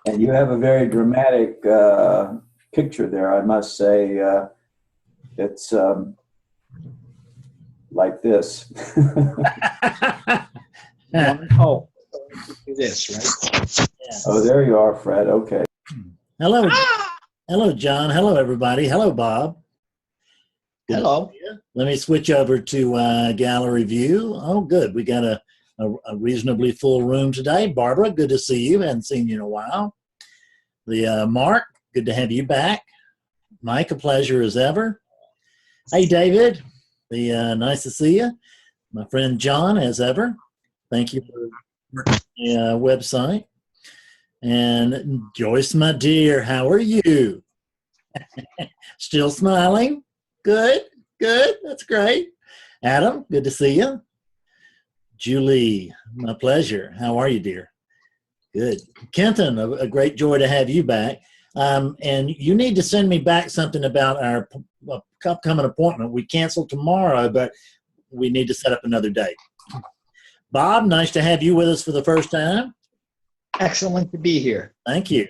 And you have a very dramatic picture there, I must say. It's like this. Oh, this, right? Yeah. Oh, there you are, Fred. Okay. Hello. Hello, John. Hello, everybody. Hello, Bob. Good. Hello. Let me switch over to gallery view. Oh, good. We got a reasonably full room today. Barbara, good to see you. Hadn't seen you in a while. Mark, good to have you back. Mike, a pleasure as ever. Hey, David. Nice to see you. My friend John, as ever. Thank you for working the website. And Joyce, my dear, how are you? Still smiling? Good, good. That's great. Adam, good to see you. Julie, my pleasure. How are you, dear? Good. Kenton, a great joy to have you back. And you need to send me back something about our upcoming appointment. We cancel tomorrow, but we need to set up another date. Bob, nice to have you with us for the first time. Excellent to be here. Thank you.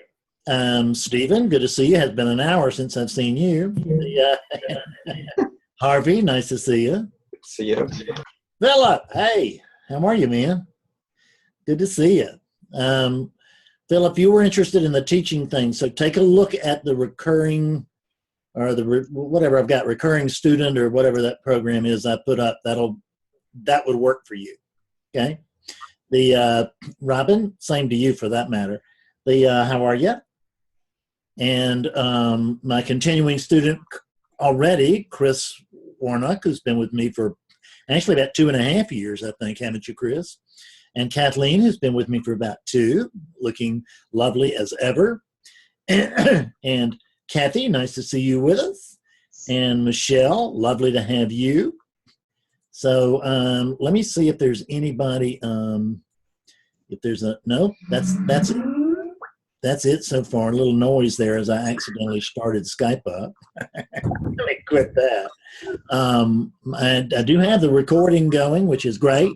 Stephen, good to see you. Has been an hour since I've seen you. Harvey, nice to see you. See you. Philip, hey, how are you, man? Good to see you. Philip, you were interested in the teaching thing, so take a look at the recurring, or whatever I've got, recurring student or whatever that program is I put up. That would work for you. Okay. Robin, same to you for that matter. How are you? And my continuing student already, Chris Warnock, who's been with me for actually about 2.5 years, I think, haven't you, Chris? And Kathleen, who's been with me for about 2, looking lovely as ever. And Kathy, nice to see you with us. And Michelle, lovely to have you. So let me see if there's anybody. If there's no, that's it. That's it so far. A little noise there as I accidentally started Skype up. Let me quit that. I do have the recording going, which is great.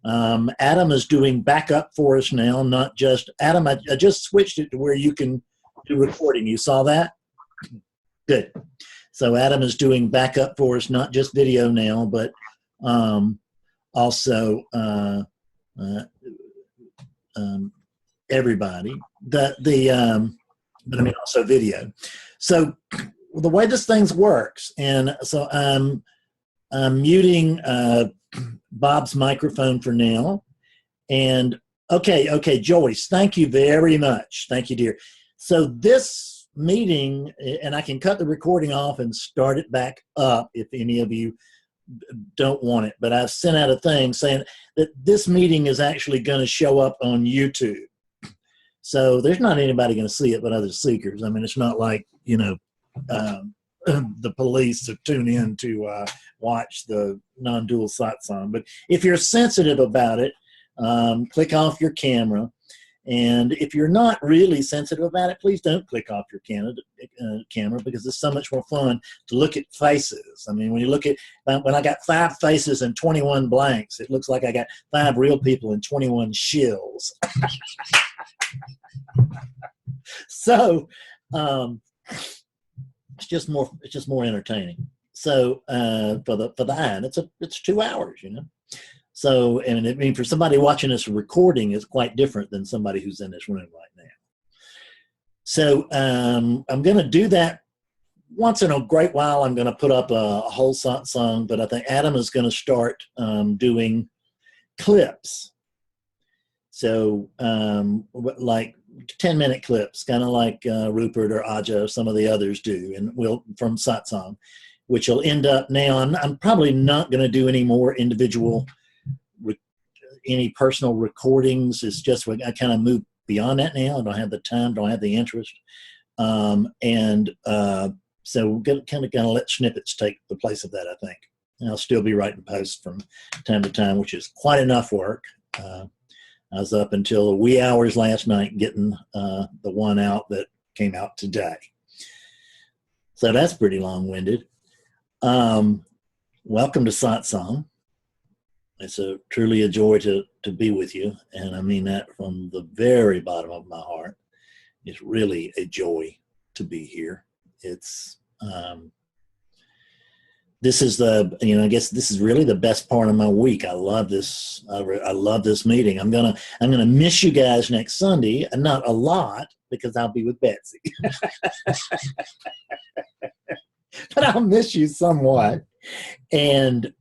Adam is doing backup for us now, not just Adam. I just switched it to where you can do recording. You saw that? Good. So Adam is doing backup for us, not just video now, but also everybody. But I mean also video. So the way this thing works, and so I'm muting Bob's microphone for now. And okay, Joyce, thank you very much. Thank you, dear. So this meeting, and I can cut the recording off and start it back up if any of you don't want it, but I've sent out a thing saying that this meeting is actually going to show up on YouTube. So there's not anybody going to see it but other seekers. I mean, it's not like, the police to tune in to watch the non-dual satsang. But if you're sensitive about it, click off your camera. And if you're not really sensitive about it, please don't click off your camera because it's so much more fun to look at faces. I mean, when you look at, when I got 5 faces and 21 blanks, it looks like I got 5 real people and 21 shills. So it's just more entertaining. So for the eye, and it's 2 hours, So, and I mean, for somebody watching this recording, it's quite different than somebody who's in this room right now. So I'm going to do that once in a great while. I'm going to put up a whole satsang, but I think Adam is going to start doing clips. So like 10-minute clips, kind of like Rupert or Aja or some of the others do, and from satsang, which will end up now. I'm probably not going to do any more individual any personal recordings. It's just I kind of moved beyond that now. I don't have the time, don't have the interest. So we're kind of let snippets take the place of that, I think. And I'll still be writing posts from time to time, which is quite enough work. I was up until the wee hours last night getting the one out that came out today. So that's pretty long-winded. Welcome to Satsang. It's truly a joy to be with you, and I mean that from the very bottom of my heart. It's really a joy to be here. It's this is the, I guess this is really the best part of my week. I love this. I love this meeting. I'm gonna miss you guys next Sunday, and not a lot because I'll be with Betsy, but I'll miss you somewhat. And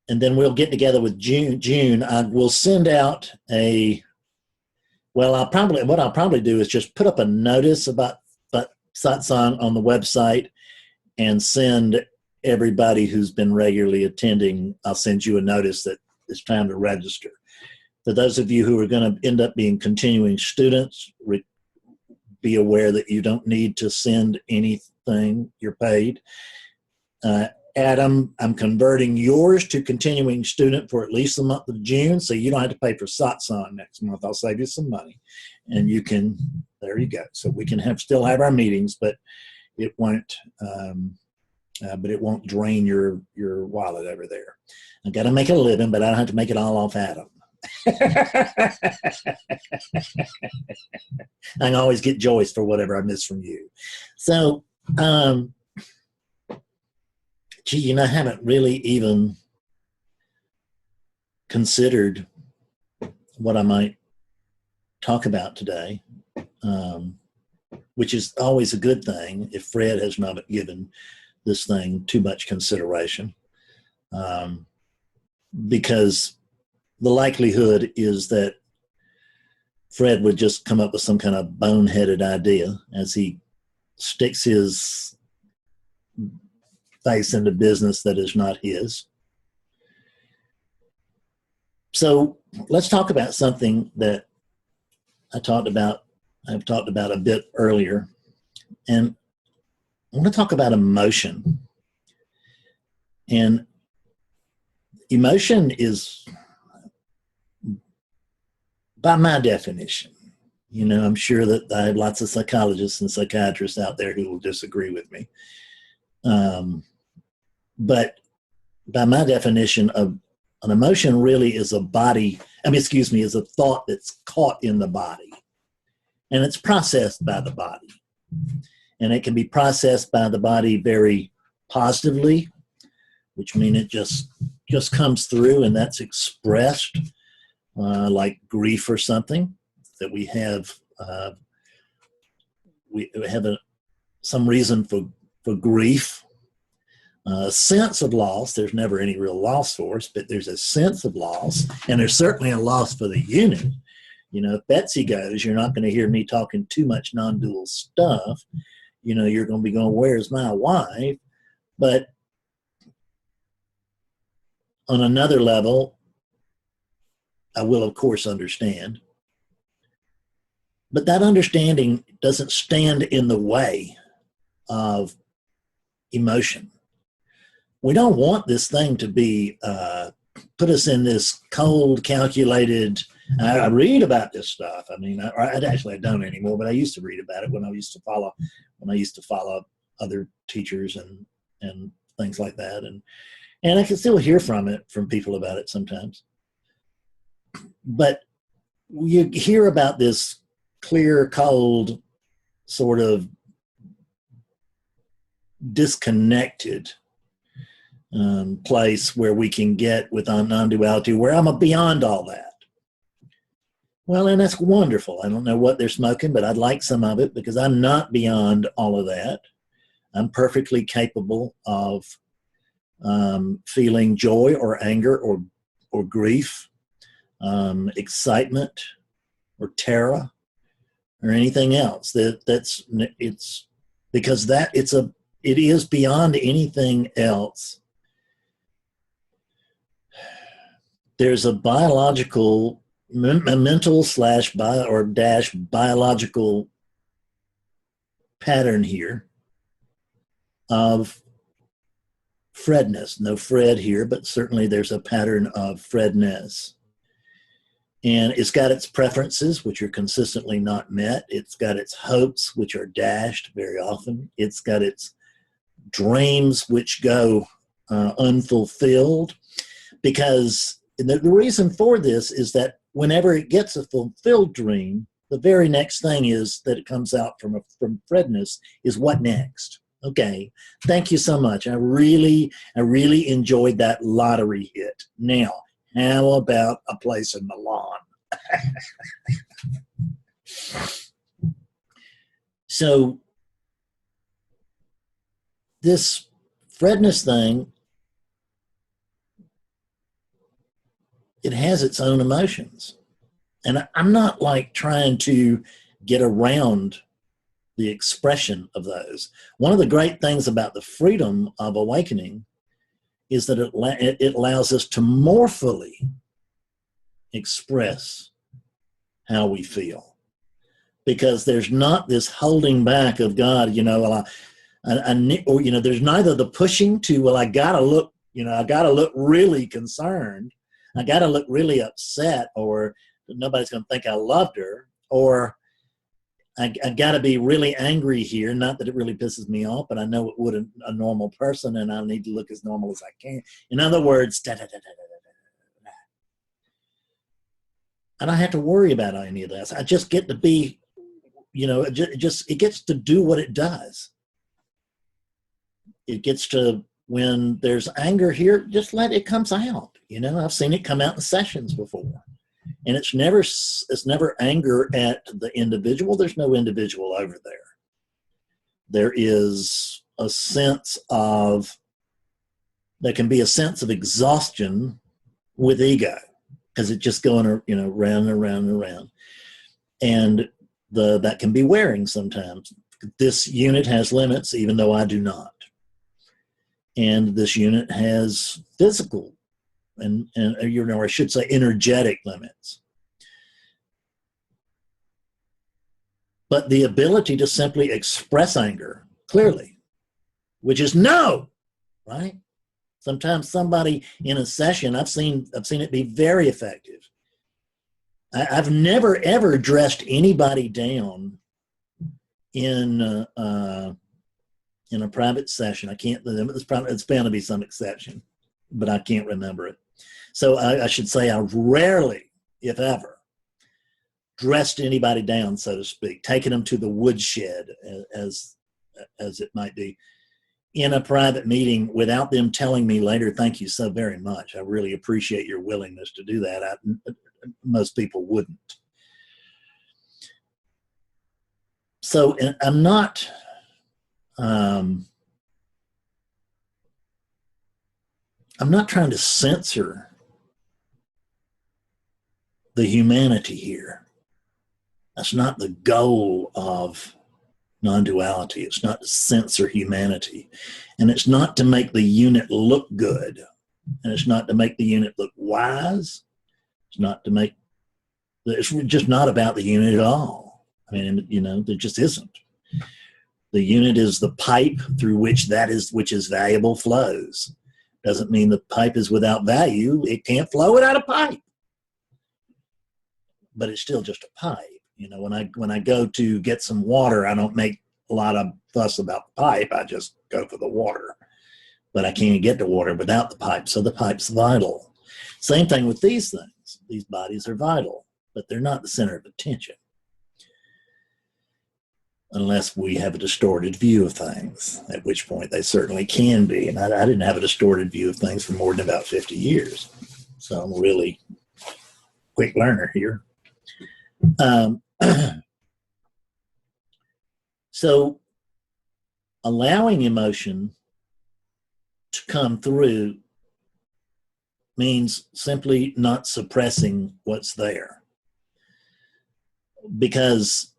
then we'll get together with June. I will send out what I'll probably do is just put up a notice about Satsang on the website and send everybody who's been regularly attending, I'll send you a notice that it's time to register. For those of you who are going to end up being continuing students, be aware that you don't need to send anything. You're paid. Adam, I'm converting yours to continuing student for at least the month of June, so you don't have to pay for Satsang next month. I'll save you some money. And you can, there you go. So we can still have our meetings, but it won't drain your wallet over there. I got to make a living, but I don't have to make it all off Adam. I can always get Joyce for whatever I miss from you. So, I haven't really even considered what I might talk about today. Which is always a good thing if Fred has not given this thing too much consideration, because the likelihood is that Fred would just come up with some kind of boneheaded idea as he sticks his face into business that is not his. So let's talk about something that I've talked about a bit earlier, and I want to talk about emotion. And emotion is, by my definition, I'm sure that I have lots of psychologists and psychiatrists out there who will disagree with me. But by my definition of an emotion really is is a thought that's caught in the body. And it's processed by the body. And it can be processed by the body very positively, which means it just comes through and that's expressed, like grief or something that we have. We have some reason for grief. Sense of loss. There's never any real loss for us, but there's a sense of loss, and there's certainly a loss for the unit. If Betsy goes, you're not going to hear me talking too much non-dual stuff. You're going to be going, where's my wife? But on another level, I will, of course, understand. But that understanding doesn't stand in the way of emotion. We don't want this thing to be put us in this cold, calculated. I read about this stuff. I don't anymore, but I used to read about it when I used to follow other teachers and things like that, and I can still hear from people about it sometimes. But you hear about this clear, cold, sort of disconnected place where we can get with our non-duality, where I'm beyond all that. Well, and that's wonderful. I don't know what they're smoking, but I'd like some of it because I'm not beyond all of that. I'm perfectly capable of feeling joy or anger or grief, excitement or terror or anything else. It is beyond anything else. There's a biological, a mental / biological pattern here of Fredness. No Fred here, but certainly there's a pattern of Fredness. And it's got its preferences, which are consistently not met. It's got its hopes, which are dashed very often. It's got its dreams, which go unfulfilled. Because the reason for this is that whenever it gets a fulfilled dream, the very next thing is that it comes out from Fredness is what next? Okay, thank you so much. I really enjoyed that lottery hit. Now, how about a place in Milan? So this Fredness thing, it has its own emotions. And I'm not like trying to get around the expression of those. One of the great things about the freedom of awakening is that it allows us to more fully express how we feel, because there's not this holding back of God, you know, or, you know, there's neither the pushing to, well, I gotta look really concerned, I gotta look really upset, or nobody's gonna think I loved her, or I gotta be really angry here, not that it really pisses me off, but I know it would a normal person, and I need to look as normal as I can. In other words, I don't have to worry about any of this. I just get to be, you know, it gets to do what it does. It gets to, when there's anger here, just let it comes out. You know, I've seen it come out in sessions before, and it's never anger at the individual. There's no individual over there. There is a sense of, there can be a sense of exhaustion with ego, because it's just going, you know, round and round and round. And that can be wearing sometimes. This unit has limits, even though I do not. And this unit has physical and you know, or I should say energetic limits. But the ability to simply express anger clearly, which is no, right? Sometimes somebody in a session, I've seen it be very effective. I've never ever dressed anybody down in a private session. I can't. It's bound to be some exception, but I can't remember it. So I should say I rarely, if ever, dressed anybody down, so to speak, taking them to the woodshed, as it might be, in a private meeting without them telling me later, thank you so very much. I really appreciate your willingness to do that. Most people wouldn't. So I'm not, I'm not trying to censor the humanity here. That's not the goal of non-duality. It's not to censor humanity. And it's not to make the unit look good. And it's not to make the unit look wise. It's just not about the unit at all. I mean, you know, there just isn't. The unit is the pipe through which is valuable flows. Doesn't mean the pipe is without value. It can't flow without a pipe. But it's still just a pipe. You know, when I go to get some water, I don't make a lot of fuss about the pipe. I just go for the water. But I can't get the water without the pipe, so the pipe's vital. Same thing with these things. These bodies are vital, but they're not the center of attention. Unless we have a distorted view of things, at which point they certainly can be. And I didn't have a distorted view of things for more than about 50 years. So I'm a really quick learner here. So allowing emotion to come through means simply not suppressing what's there. Because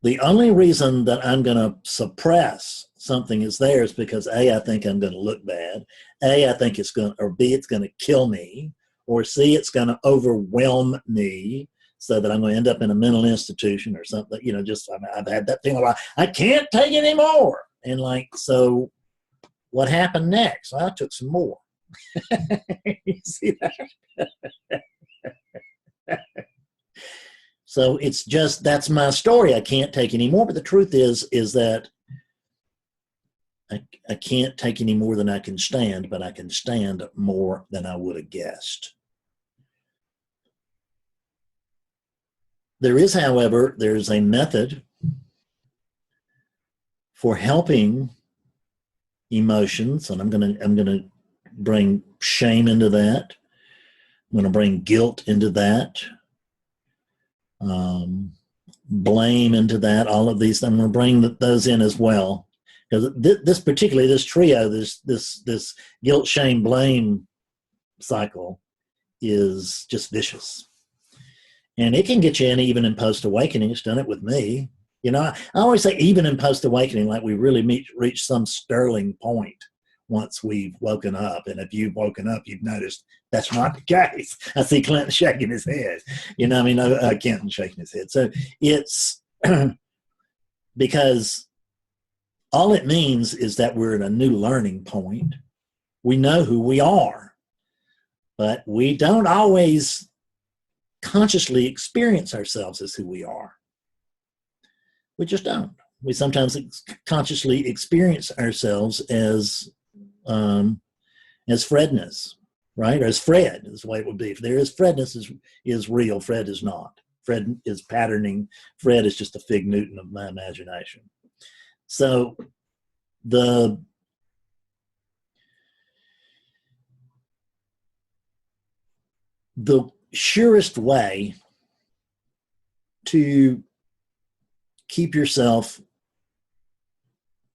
the only reason that I'm going to suppress something is there is because A, I think I'm going to look bad. A, I think it's going, or B, it's going to kill me. Or C, it's going to overwhelm me so that I'm going to end up in a mental institution or something. You know, just I've had that feeling like I can't take it anymore. And like, so what happened next? Well, I took some more. You see that? So it's just, that's my story. I can't take any more. But the truth is that I can't take any more than I can stand, but I can stand more than I would have guessed. There is, however, there's a method for helping emotions, and I'm gonna bring shame into that. I'm gonna bring guilt into that, blame into that. All of these, I'm gonna bring those in as well, because this trio, this guilt, shame, blame cycle is just vicious. And it can get you in even in post-awakening. It's done it with me. You know, I always say even in post-awakening, like we really reach some sterling point once we've woken up. And if you've woken up, you've noticed that's not the case. I see Clinton shaking his head. You know, I mean, Kenton shaking his head. So it's because all it means is that we're at a new learning point. We know who we are, but we don't always consciously experience ourselves as who we are. We just don't. We sometimes consciously experience ourselves as Fredness, right? Or as Fred is the way it would be. If there is Fredness is real, Fred is not. Fred is patterning. Fred is just a fig Newton of my imagination. So the surest way to keep yourself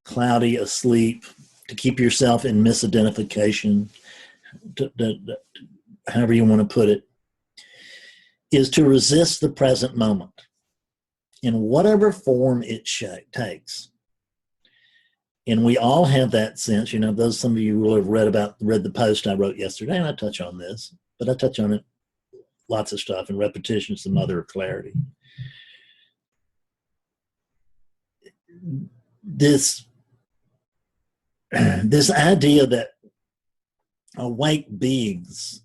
cloudy, asleep, to keep yourself in misidentification, however you want to put it, is to resist the present moment in whatever form it takes. And we all have that sense, you know, some of you will have read the post I wrote yesterday, and I touch on this, but I touch on it lots of stuff, and repetition is the mother of clarity. This idea that awake beings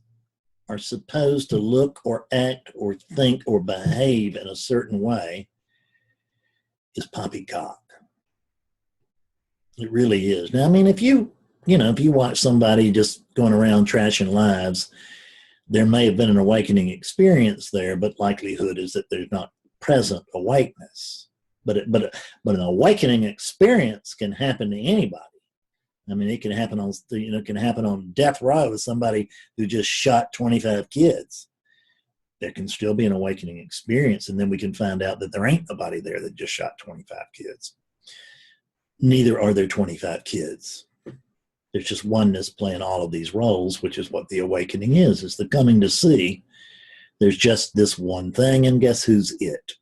are supposed to look or act or think or behave in a certain way is poppycock. It really is. Now, I mean, if you watch somebody just going around trashing lives, there may have been an awakening experience there, but likelihood is that there's not present awakeness. But an awakening experience can happen to anybody. I mean, it can happen on death row with somebody who just shot 25 kids. There can still be an awakening experience, and then we can find out that there ain't nobody there that just shot 25 kids. Neither are there 25 kids. There's just oneness playing all of these roles, which is what the awakening is the coming to see there's just this one thing, and guess who's it?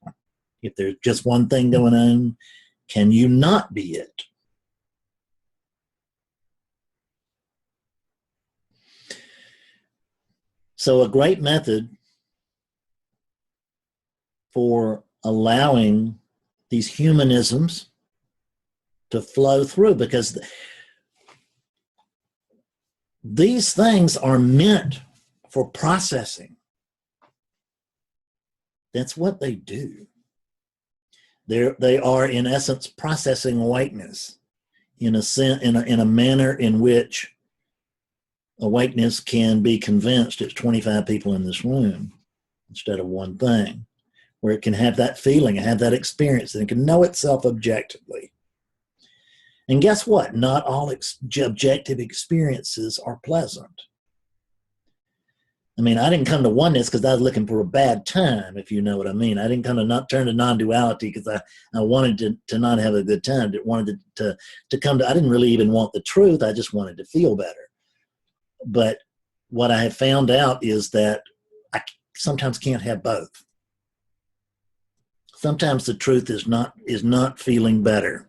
If there's just one thing going on, can you not be it? So a great method for allowing these humanisms to flow through, because these things are meant for processing. That's what they do. They are, in essence, processing awakeness in a manner in which awakeness can be convinced it's 25 people in this room instead of one thing, where it can have that feeling and have that experience, and it can know itself objectively. And guess what? Not all objective experiences are pleasant. I mean, I didn't come to oneness because I was looking for a bad time, if you know what I mean. I didn't come to turn to non-duality because I wanted to not have a good time. I wanted to come to, I didn't really even want the truth. I just wanted to feel better. But what I have found out is that I sometimes can't have both. Sometimes the truth is not feeling better.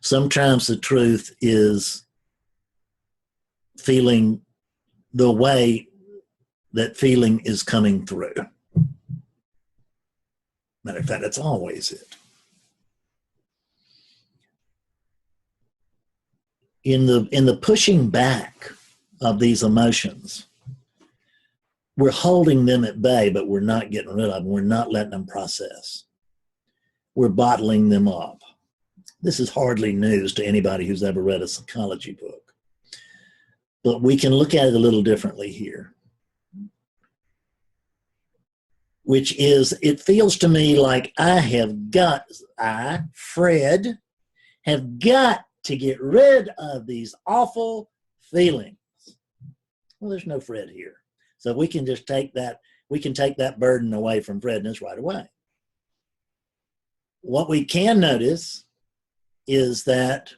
Sometimes the truth is feeling the way that feeling is coming through. Matter of fact, that's always it. In the pushing back of these emotions, we're holding them at bay, but we're not getting rid of them. We're not letting them process. We're bottling them up. This is hardly news to anybody who's ever read a psychology book. But we can look at it a little differently here. which is, it feels to me like Fred, have got to get rid of these awful feelings. Well, there's no Fred here. So we can just take that burden away from Fredness right away. What we can notice is that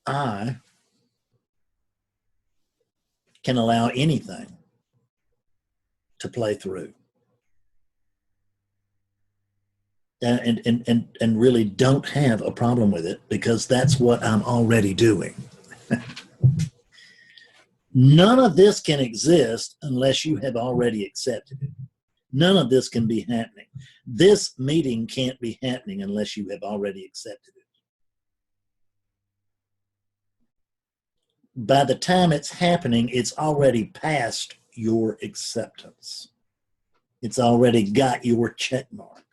I can allow anything to play through. And really don't have a problem with it, because that's what I'm already doing. None of this can exist unless you have already accepted it. None of this can be happening. This meeting can't be happening unless you have already accepted it. By the time it's happening, it's already past your acceptance. It's already got your check mark.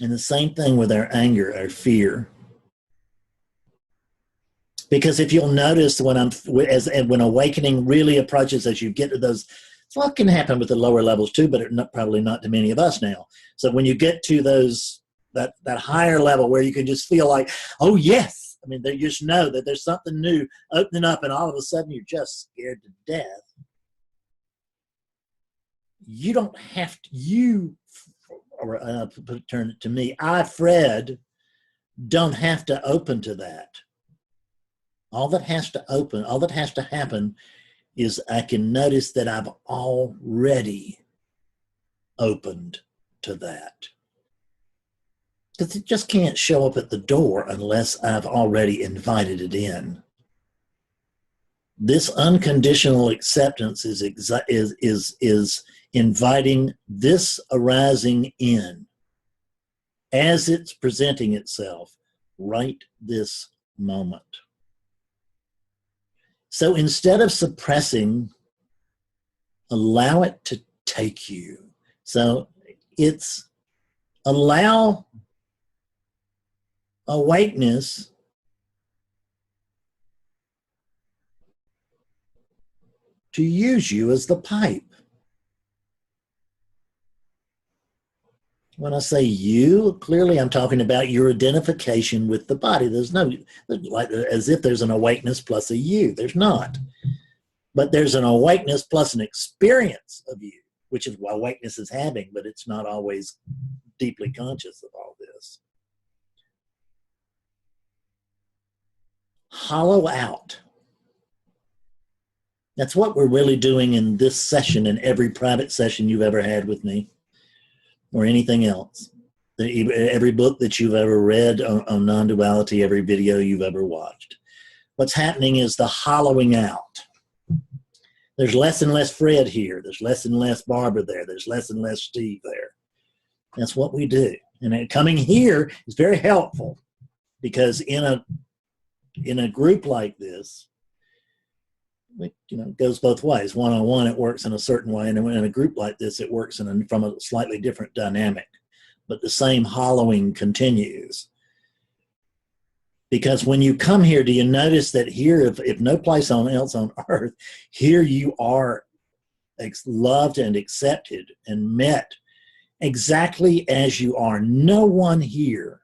And the same thing with our anger, our fear. Because if you'll notice, when awakening really approaches, as you get to those, well, it can happen with the lower levels too, but probably not to many of us now. So when you get to that higher level where you can just feel like, oh yes, I mean, they just know that there's something new opening up, and all of a sudden you're just scared to death. You don't have to, or turn it to me, Fred, don't have to open to that. All that has to happen is I can notice that I've already opened to that. Because it just can't show up at the door unless I've already invited it in. This unconditional acceptance is inviting this arising in as it's presenting itself right this moment. So instead of suppressing, allow it to take you. So it's allow awakeness to use you as the pipe. When I say you, clearly I'm talking about your identification with the body. There's no, like, as if there's an awakeness plus a you. There's not. But there's an awakeness plus an experience of you, which is what awakeness is having, but it's not always deeply conscious of all this. Hollow out. That's what we're really doing in this session and every private session you've ever had with me, or anything else. Every book that you've ever read on non-duality, every video you've ever watched. What's happening is the hollowing out. There's less and less Fred here. There's less and less Barbara there. There's less and less Steve there. That's what we do. And coming here is very helpful, because in a group like this, it goes both ways. One-on-one, it works in a certain way, and in a group like this, it works from a slightly different dynamic. But the same hollowing continues. Because when you come here, do you notice that here, if no place else on earth, here you are loved and accepted and met exactly as you are. No one here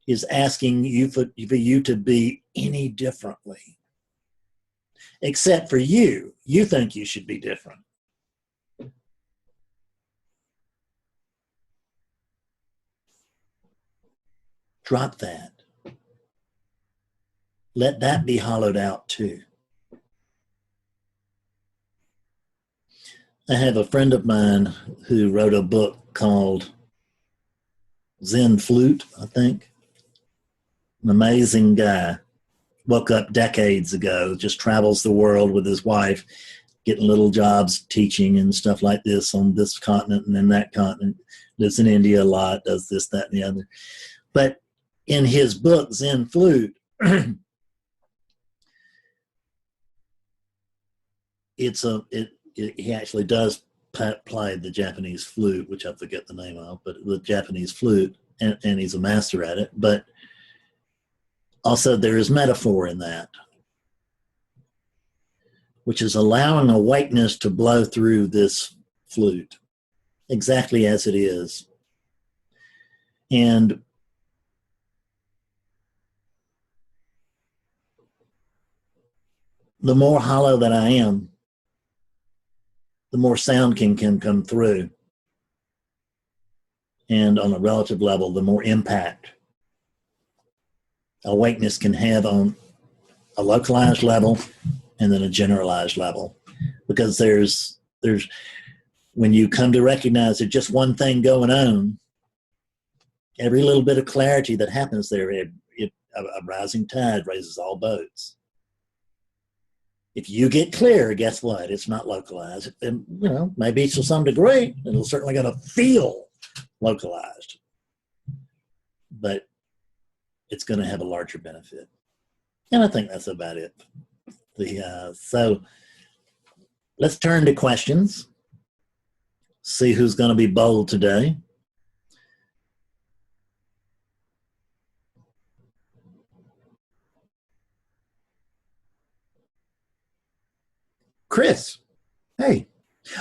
is asking you for you to be any differently. Except for you. You think you should be different. Drop that. Let that be hollowed out too. I have a friend of mine who wrote a book called Zen Flute, I think. An amazing guy. Woke up decades ago, just travels the world with his wife, getting little jobs teaching and stuff like this on this continent and then that continent. Lives in India a lot, does this, that, and the other. But in his book, Zen Flute, he actually does play the Japanese flute, which I forget the name of, but the Japanese flute, and he's a master at it. But also there is metaphor in that. which is allowing awakeness to blow through this flute exactly as it is. And the more hollow that I am, the more sound can come through. And on a relative level, the more impact awakeness can have on a localized level and then a generalized level. Because there's when you come to recognize there's just one thing going on, every little bit of clarity that happens there, a rising tide raises all boats. If you get clear, guess what? It's not localized. And, maybe to some degree, it'll certainly going to feel localized. But it's going to have a larger benefit. And I think that's about it. So let's turn to questions. See who's going to be bold today. Chris, hey.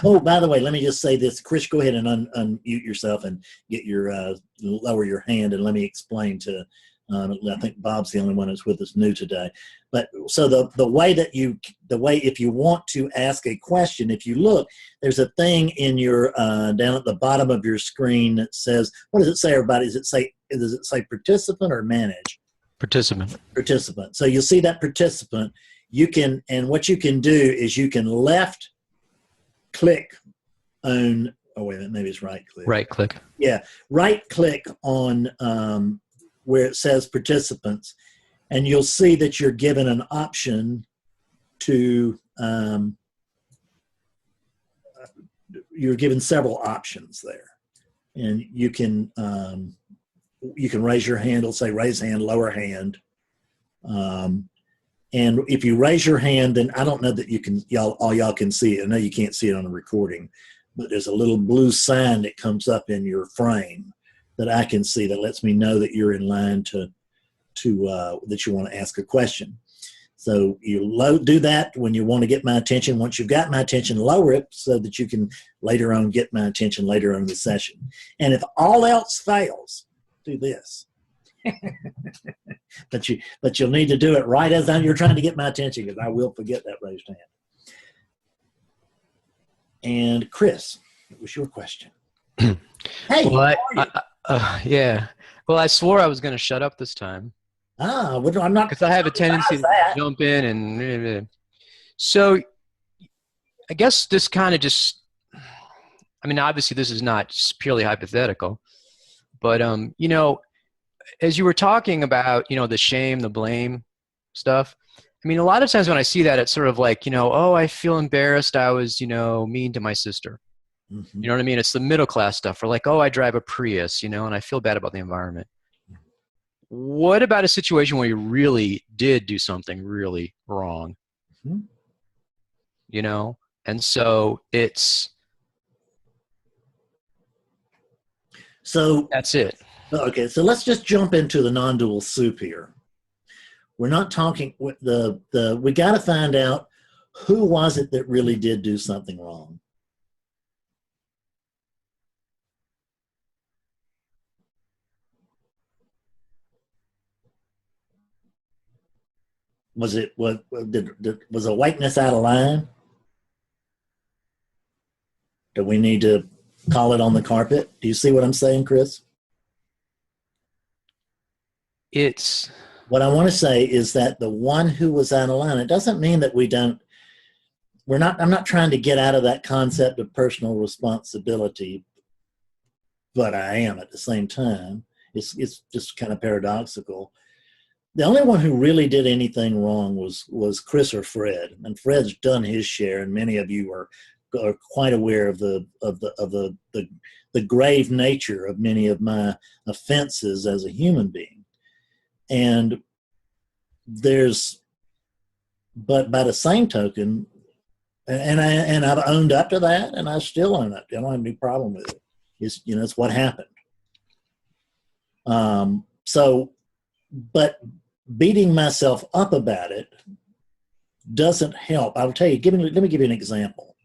Oh, by the way, let me just say this. Chris, go ahead and unmute yourself and get your lower your hand, and let me explain to. I think Bob's the only one that's with us new today. But so the way if you want to ask a question, if you look, there's a thing in your down at the bottom of your screen that says, what does it say, everybody? Does it say participant or manage? Participant. Participant. So you'll see that participant. What you can do is you can left click on, oh wait a minute, maybe it's right click. Right click. Yeah, right click on where it says participants, and you'll see that you're given an option to, you're given several options there. And you can raise your hand. It'll say raise hand, lower hand. And if you raise your hand, then I don't know that you can, all y'all can see it. I know you can't see it on the recording, but there's a little blue sign that comes up in your frame that I can see that lets me know that you're in line that you want to ask a question. So you do that when you want to get my attention. Once you've got my attention, lower it so that you can later on get my attention later on in the session. And if all else fails, do this. But you'll need to do it right as you're trying to get my attention, because I will forget that raised hand. And Chris, it was your question. Hey, well, yeah. Well, I swore I was going to shut up this time. Well, I'm not, because I have a tendency to jump in and. So, I guess this kind of just. I mean, obviously, this is not purely hypothetical, but as you were talking about, the shame, the blame stuff. I mean, a lot of times when I see that, it's sort of like, oh, I feel embarrassed. I was, mean to my sister. Mm-hmm. You know what I mean? It's the middle class stuff. Or like, oh, I drive a Prius, and I feel bad about the environment. What about a situation where you really did do something really wrong? Mm-hmm. And so it's. So that's it. Okay, so let's just jump into the non-dual soup here. We're not talking we got to find out who was it that really did do something wrong. Was awakeness out of line? Do we need to call it on the carpet? Do you see what I'm saying, Chris? What I want to say is that the one who was out of line, it doesn't mean that I'm not trying to get out of that concept of personal responsibility, but I am at the same time. It's just kind of paradoxical. The only one who really did anything wrong was Chris or Fred, and Fred's done his share, and many of you are quite aware of the grave nature of many of my offenses as a human being. And but by the same token, and I've owned up to that, and I still own up. I don't have any problem with it. It's what happened. But beating myself up about it doesn't help. I'll tell you, let me give you an example.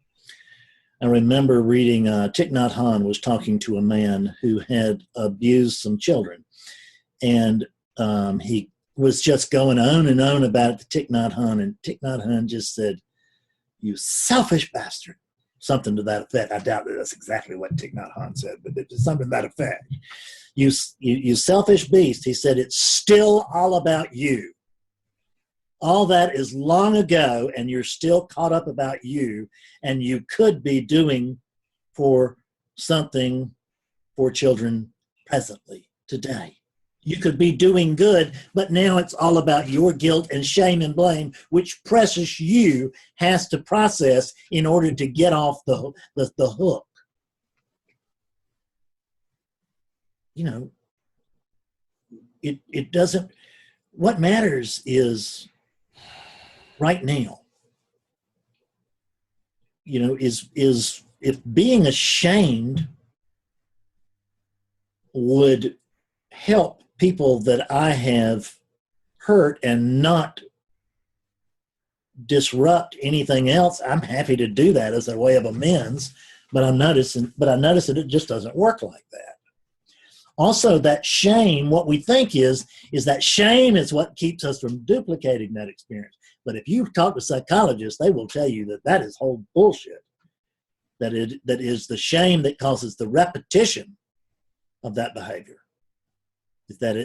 I remember reading Thich Nhat Hanh was talking to a man who had abused some children. And he was just going on and on about the Thich Nhat Hanh. And Thich Nhat Hanh just said, "You selfish bastard." Something to that effect. I doubt that that's exactly what Thich Nhat Hanh said, but it's something to that effect. You selfish beast. He said, "It's still all about you. All that is long ago, and you're still caught up about you, and you could be doing for something for children presently, today. You could be doing good, but now it's all about your guilt and shame and blame, which precious you has to process in order to get off the hook." You know, it doesn't, what matters is right now, you know, is if being ashamed would help people that I have hurt and not disrupt anything else, I'm happy to do that as a way of amends. But I notice that it just doesn't work like that. Also, that shame, what we think is that shame is what keeps us from duplicating that experience. But if you talk to psychologists, they will tell you that that is whole bullshit. That is the shame that causes the repetition of that behavior. Is that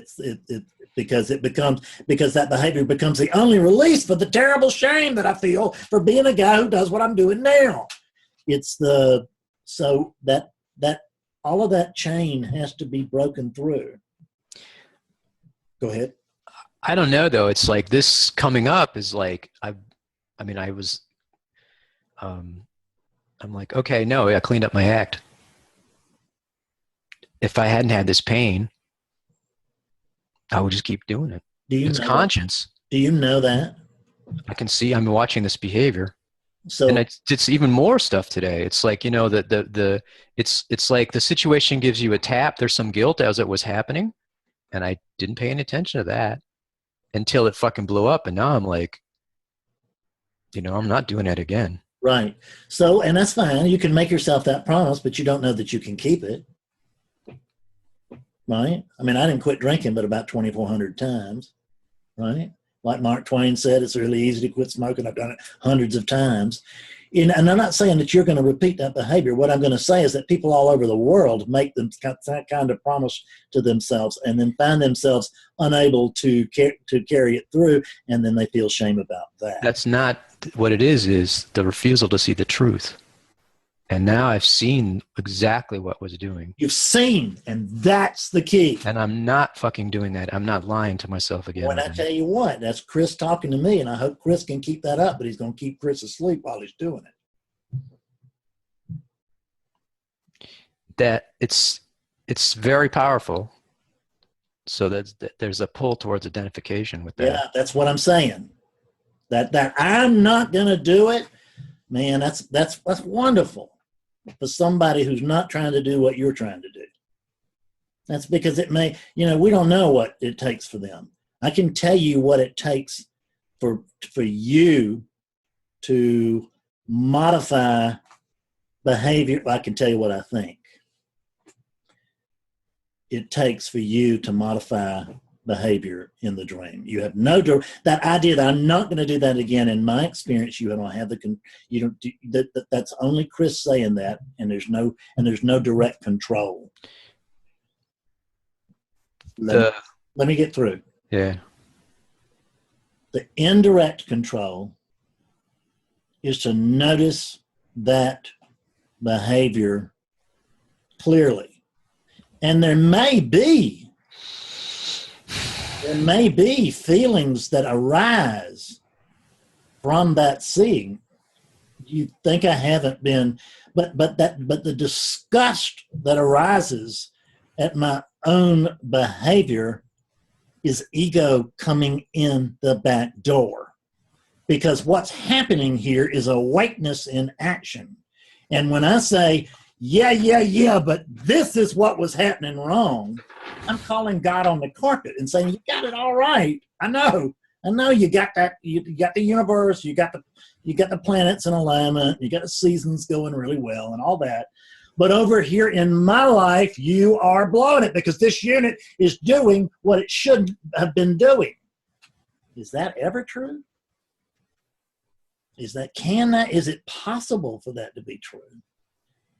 because that behavior becomes the only release for the terrible shame that I feel for being a guy who does what I'm doing now. So that all of that chain has to be broken through. Go ahead. I don't know though. It's like this coming up is like I'm like, okay, no, I cleaned up my act. If I hadn't had this pain, I would just keep doing it. It's conscience. Do you know that? I can see I'm watching this behavior. So, and it's even more stuff today. It's like, you know, it's like the situation gives you a tap. There's some guilt as it was happening. And I didn't pay any attention to that until it fucking blew up. And now I'm like, you know, I'm not doing it again. Right. So, and that's fine. You can make yourself that promise, but you don't know that you can keep it. Right? I mean, I didn't quit drinking but about 2,400 times. Right? Like Mark Twain said, it's really easy to quit smoking. I've done it hundreds of times. And I'm not saying that you're going to repeat that behavior. What I'm going to say is that people all over the world make them that kind of promise to themselves and then find themselves unable to carry it through, and then they feel shame about that. That's not what it is the refusal to see the truth. And now I've seen exactly what was doing. You've seen, and that's the key. And I'm not fucking doing that. I'm not lying to myself again. When I tell you what, that's Chris talking to me, and I hope Chris can keep that up, but he's going to keep Chris asleep while he's doing it. That it's very powerful. So there's a pull towards identification with that. Yeah, that's what I'm saying. That I'm not going to do it, man, that's wonderful. For somebody who's not trying to do what you're trying to do. That's because it may, you know, we don't know what it takes for them. I can tell you what it takes for you to modify behavior. I can tell you what I think it takes for you to modify behavior in the dream. You have that idea that I'm not going to do that again. In my experience, you don't have that's only Chris saying that, and there's no direct control. Let me get through. Yeah. The indirect control is to notice that behavior clearly, and there may be feelings that arise from that seeing. You think I haven't been, but the disgust that arises at my own behavior is ego coming in the back door. Because what's happening here is awakeness in action. And when I say, yeah, but this is what was happening wrong, I'm calling God on the carpet and saying, you got it all right. I know. I know you got that. You got the universe. You got the planets in alignment. You got the seasons going really well and all that. But over here in my life, you are blowing it because this unit is doing what it should have been doing. Is that ever true? Is it possible for that to be true?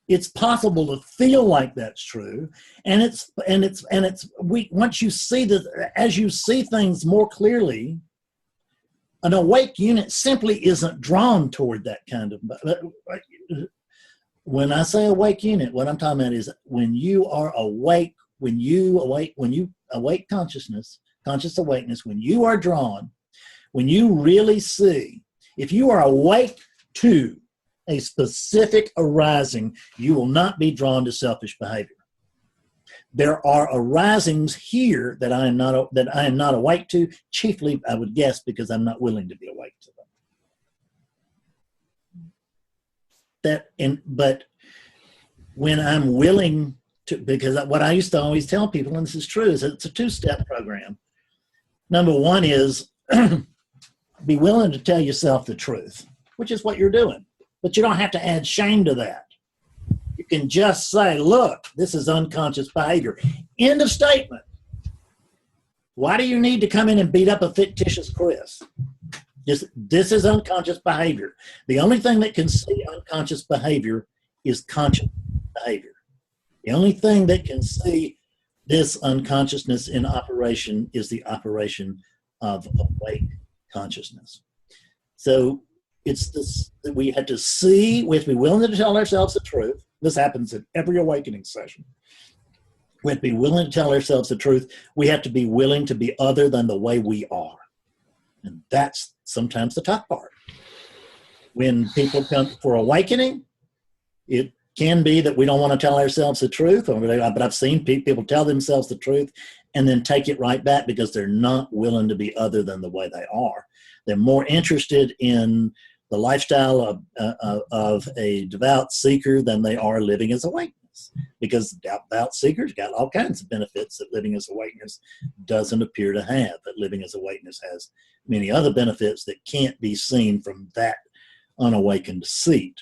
It's possible to feel like that's true, and once you see that, as you see things more clearly, an awake unit simply isn't drawn toward that kind of. When I say awake unit, what I'm talking about is when you are awake, when you awake consciousness, conscious awakeness, when you are drawn, when you really see, if you are awake to a specific arising, you will not be drawn to selfish behavior. There are arisings here that I am not awake to, chiefly, I would guess, because I'm not willing to be awake to them. But when I'm willing to, because what I used to always tell people, and this is true, is it's a two-step program. Number one is be willing to tell yourself the truth, which is what you're doing. But you don't have to add shame to that. You can just say, look, this is unconscious behavior. End of statement. Why do you need to come in and beat up a fictitious Chris? This is unconscious behavior. The only thing that can see unconscious behavior is conscious behavior. The only thing that can see this unconsciousness in operation is the operation of awake consciousness. So it's this that we have to see, we have to be willing to tell ourselves the truth. This happens in every awakening session. We have to be willing to tell ourselves the truth. We have to be willing to be other than the way we are. And that's sometimes the tough part. When people come for awakening, it can be that we don't want to tell ourselves the truth, but I've seen people tell themselves the truth and then take it right back because they're not willing to be other than the way they are. They're more interested in the lifestyle of a devout seeker than they are living as awakeness, because devout seekers got all kinds of benefits that living as awakeness doesn't appear to have, but living as awakeness has many other benefits that can't be seen from that unawakened seat.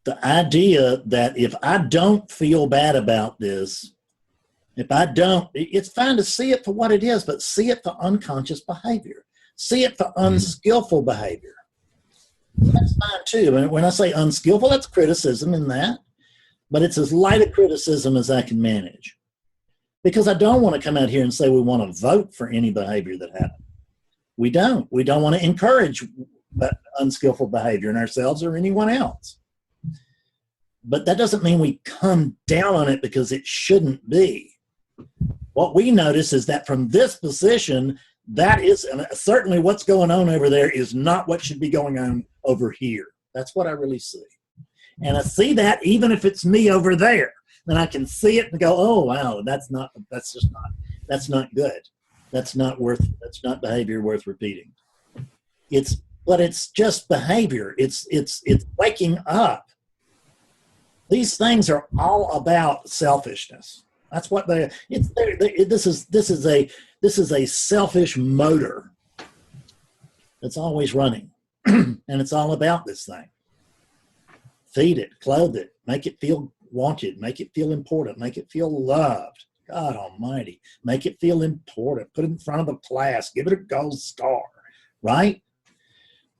The idea that if I don't feel bad about this, if I don't, it's fine to see it for what it is, but see it for unconscious behavior. See it for unskillful behavior. That's fine too. I mean, when I say unskillful, that's criticism in that, but it's as light a criticism as I can manage. Because I don't want to come out here and say we want to vote for any behavior that happens. We don't. We don't want to encourage unskillful behavior in ourselves or anyone else. But that doesn't mean we come down on it because it shouldn't be. What we notice is that from this position, that is certainly what's going on over there is not what should be going on over here. That's what I really see. And I see that even if it's me over there, then I can see it and go, oh, wow, that's not good. That's not behavior worth repeating. But it's just behavior. It's waking up. These things are all about selfishness. That's what this is a selfish motor that's always running. And it's all about this thing. Feed it, clothe it, make it feel wanted, make it feel important, make it feel loved. God almighty, make it feel important. Put it in front of the class, give it a gold star, right?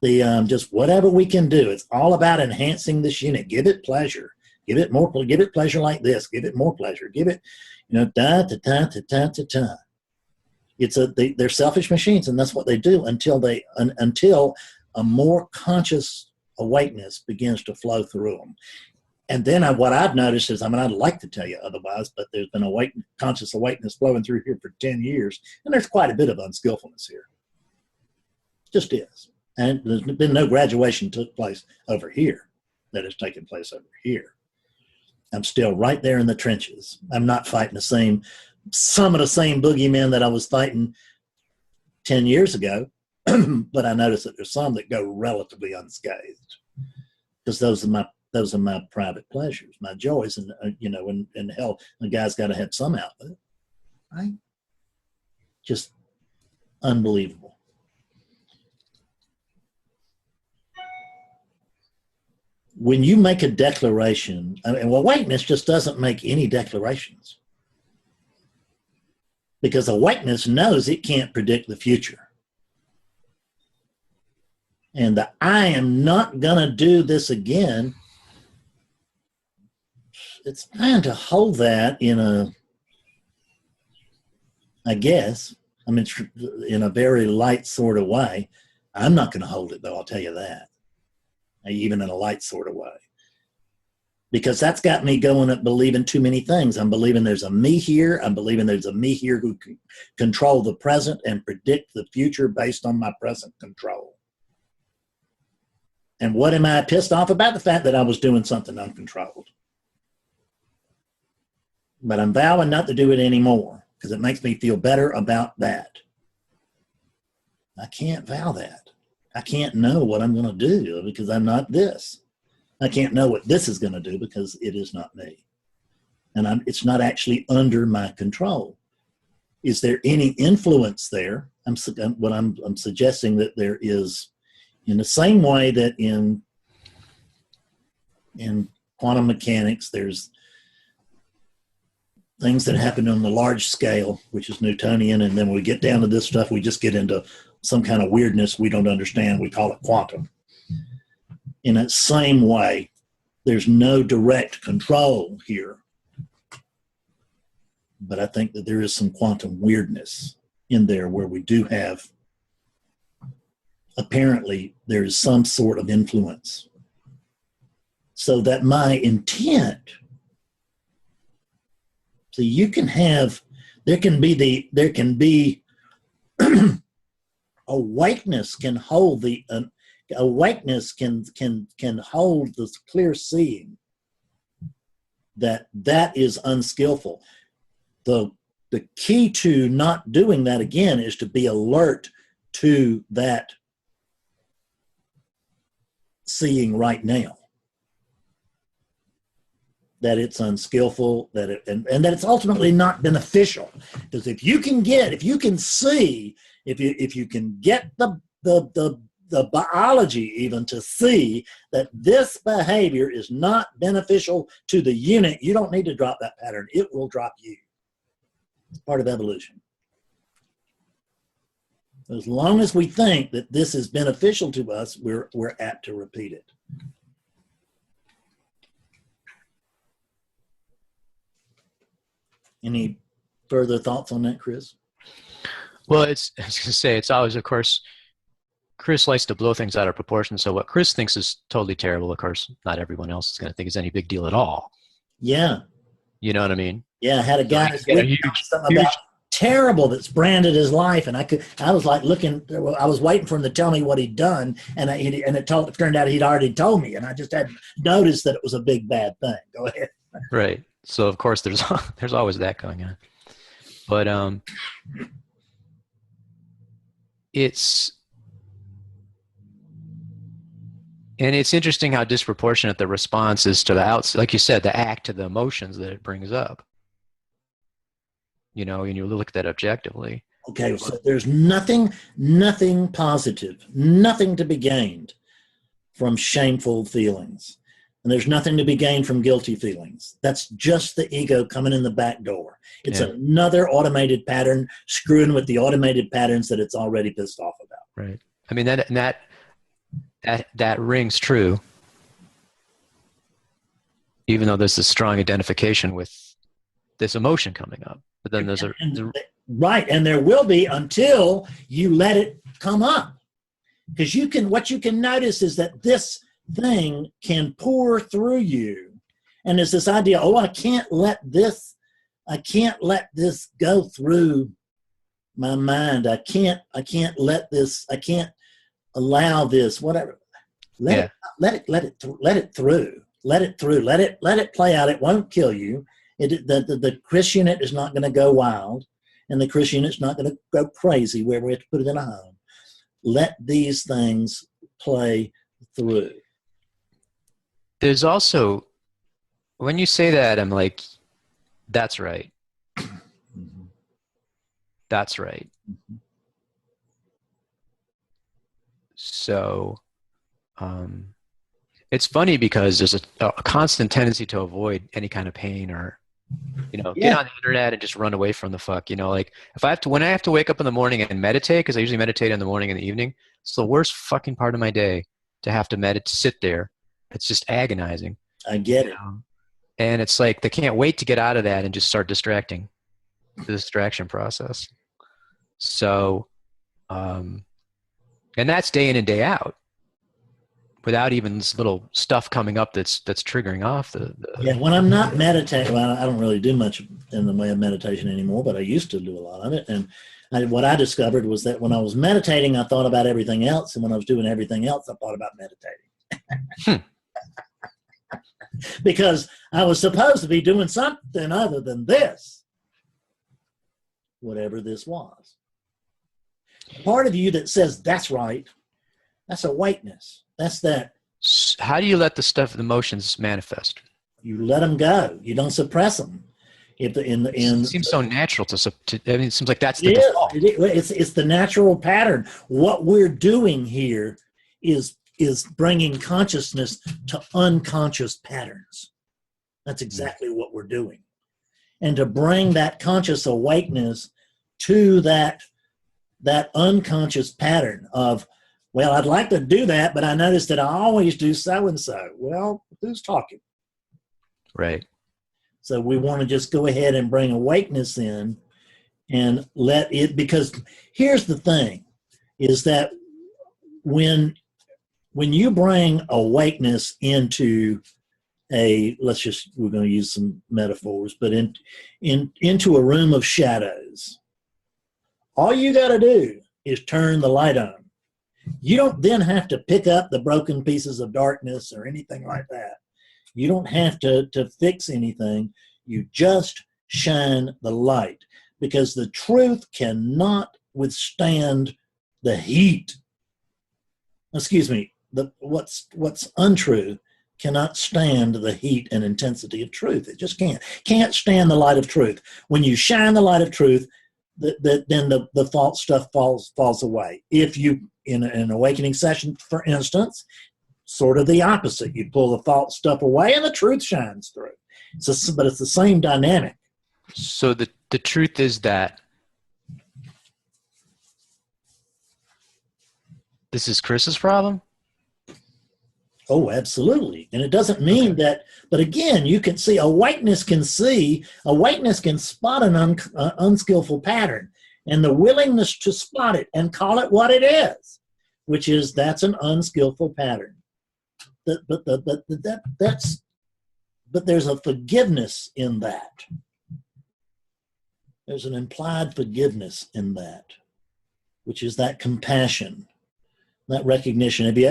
Just whatever we can do. It's all about enhancing this unit. Give it pleasure. Give it pleasure like this. Give it more pleasure. Give it, da da da da da da da. They're selfish machines, and that's what they do until a more conscious awakeness begins to flow through them. And then what I've noticed is, I'd like to tell you otherwise, but there's been conscious awakeness flowing through here for 10 years, and there's quite a bit of unskillfulness here. Just is. And there's been no graduation took place over here that has taken place over here. I'm still right there in the trenches. I'm not fighting some of the same boogeymen that I was fighting 10 years ago, but I notice that there's some that go relatively unscathed, because those are my private pleasures, my joys, and hell, the guy's got to have some outlet, right? Just unbelievable. When you make a declaration, awakeness just doesn't make any declarations. Because awakeness knows it can't predict the future. And the I am not going to do this again, it's fine to hold that in a, I guess, I mean, in a very light sort of way. I'm not going to hold it, though, I'll tell you that. Even in a light sort of way. Because that's got me going up believing too many things. I'm believing there's a me here. I'm believing there's a me here who can control the present and predict the future based on my present control. And what am I pissed off about? The fact that I was doing something uncontrolled. But I'm vowing not to do it anymore because it makes me feel better about that. I can't vow that. I can't know what I'm going to do because I'm not this. I can't know what this is going to do because it is not me. And it's not actually under my control. Is there any influence there? I'm suggesting that there is, in the same way that in quantum mechanics, there's things that happen on the large scale, which is Newtonian, and then when we get down to this stuff, we just get into some kind of weirdness we don't understand. We call it quantum. In that same way, there's no direct control here. But I think that there is some quantum weirdness in there where we do have, apparently, there is some sort of influence. So that my intent, so you can have, there can be awakeness can hold the awakeness can hold this clear seeing that is unskillful. The key to not doing that again is to be alert to that seeing right now, that it's unskillful, that it and that it's ultimately not beneficial. Because if you can see, if you can get the biology even to see that this behavior is not beneficial to the unit, you don't need to drop that pattern. It will drop you. It's part of evolution. As long as we think that this is beneficial to us, we're apt to repeat it. Any further thoughts on that, Chris? Well, I was going to say, it's always, of course, Chris likes to blow things out of proportion. So what Chris thinks is totally terrible, of course, not everyone else is going to think is any big deal at all. Yeah. You know what I mean? Yeah, I had a guy Like, yeah, something about terrible that's branded his life, and I was like looking, I was waiting for him to tell me what he'd done, and it turned out he'd already told me, and I just hadn't noticed that it was a big bad thing. Go ahead. Right. So of course there's always that going on, but it's interesting how disproportionate the response is to the outside, like you said, the act to the emotions that it brings up. You know, and you look at that objectively. Okay, so there's nothing positive, nothing to be gained from shameful feelings. And there's nothing to be gained from guilty feelings. That's just the ego coming in the back door. It's another automated pattern screwing with the automated patterns that it's already pissed off about. Right. I mean, that rings true, even though there's a strong identification with this emotion coming up. But then there's right, and there will be until you let it come up. Because what you can notice is that this thing can pour through you. And there's this idea, I can't let this go through my mind. I can't allow this, whatever. Let it through. Let it play out. It won't kill you. The Chris unit is not going to go wild, and the Chris unit's not going to go crazy where we have to put it in a home. Let these things play through. There's also, when you say that, I'm like, that's right. That's right. So it's funny because there's a constant tendency to avoid any kind of pain or, get Yeah. on the internet and just run away from the fuck. Like when I have to wake up in the morning and meditate, because I usually meditate in the morning and the evening, it's the worst fucking part of my day to have to sit there. It's just agonizing. I get it. And it's like they can't wait to get out of that and just start distracting, the distraction process. So, and that's day in and day out, without even this little stuff coming up that's triggering off the Yeah, when I'm not meditating, well, I don't really do much in the way of meditation anymore, but I used to do a lot of it. And what I discovered was that when I was meditating, I thought about everything else. And when I was doing everything else, I thought about meditating. Because I was supposed to be doing something other than this, whatever this was. Part of you that says, that's right, that's awakeness. That's that. How do you let the emotions manifest? You let them go. You don't suppress them. It seems so natural it seems like that's the default. It's the natural pattern. What we're doing here is bringing consciousness to unconscious patterns. That's exactly what we're doing. And to bring that conscious awakeness to that unconscious pattern of, well, I'd like to do that, but I noticed that I always do so-and-so. Well, who's talking? Right. So we want to just go ahead and bring awakeness in and let it, because here's the thing, is that when you bring awakeness into we're going to use some metaphors, but into a room of shadows, all you got to do is turn the light on. You don't then have to pick up the broken pieces of darkness or anything like that. You don't have to fix anything. You just shine the light, because the truth cannot withstand the heat. Excuse me, what's untrue cannot stand the heat and intensity of truth. It just can't stand the light of truth. When you shine the light of truth, then the false stuff falls away. If you, in an awakening session, for instance, sort of the opposite. You pull the false stuff away and the truth shines through. But it's the same dynamic. So the truth is that this is Chris's problem? Oh, absolutely. And it doesn't mean that, but again, you can see, awakeness can spot an unskillful pattern, and the willingness to spot it and call it what it is, which is, that's an unskillful pattern. But there's a forgiveness in that. There's an implied forgiveness in that, which is that compassion, that recognition. Have you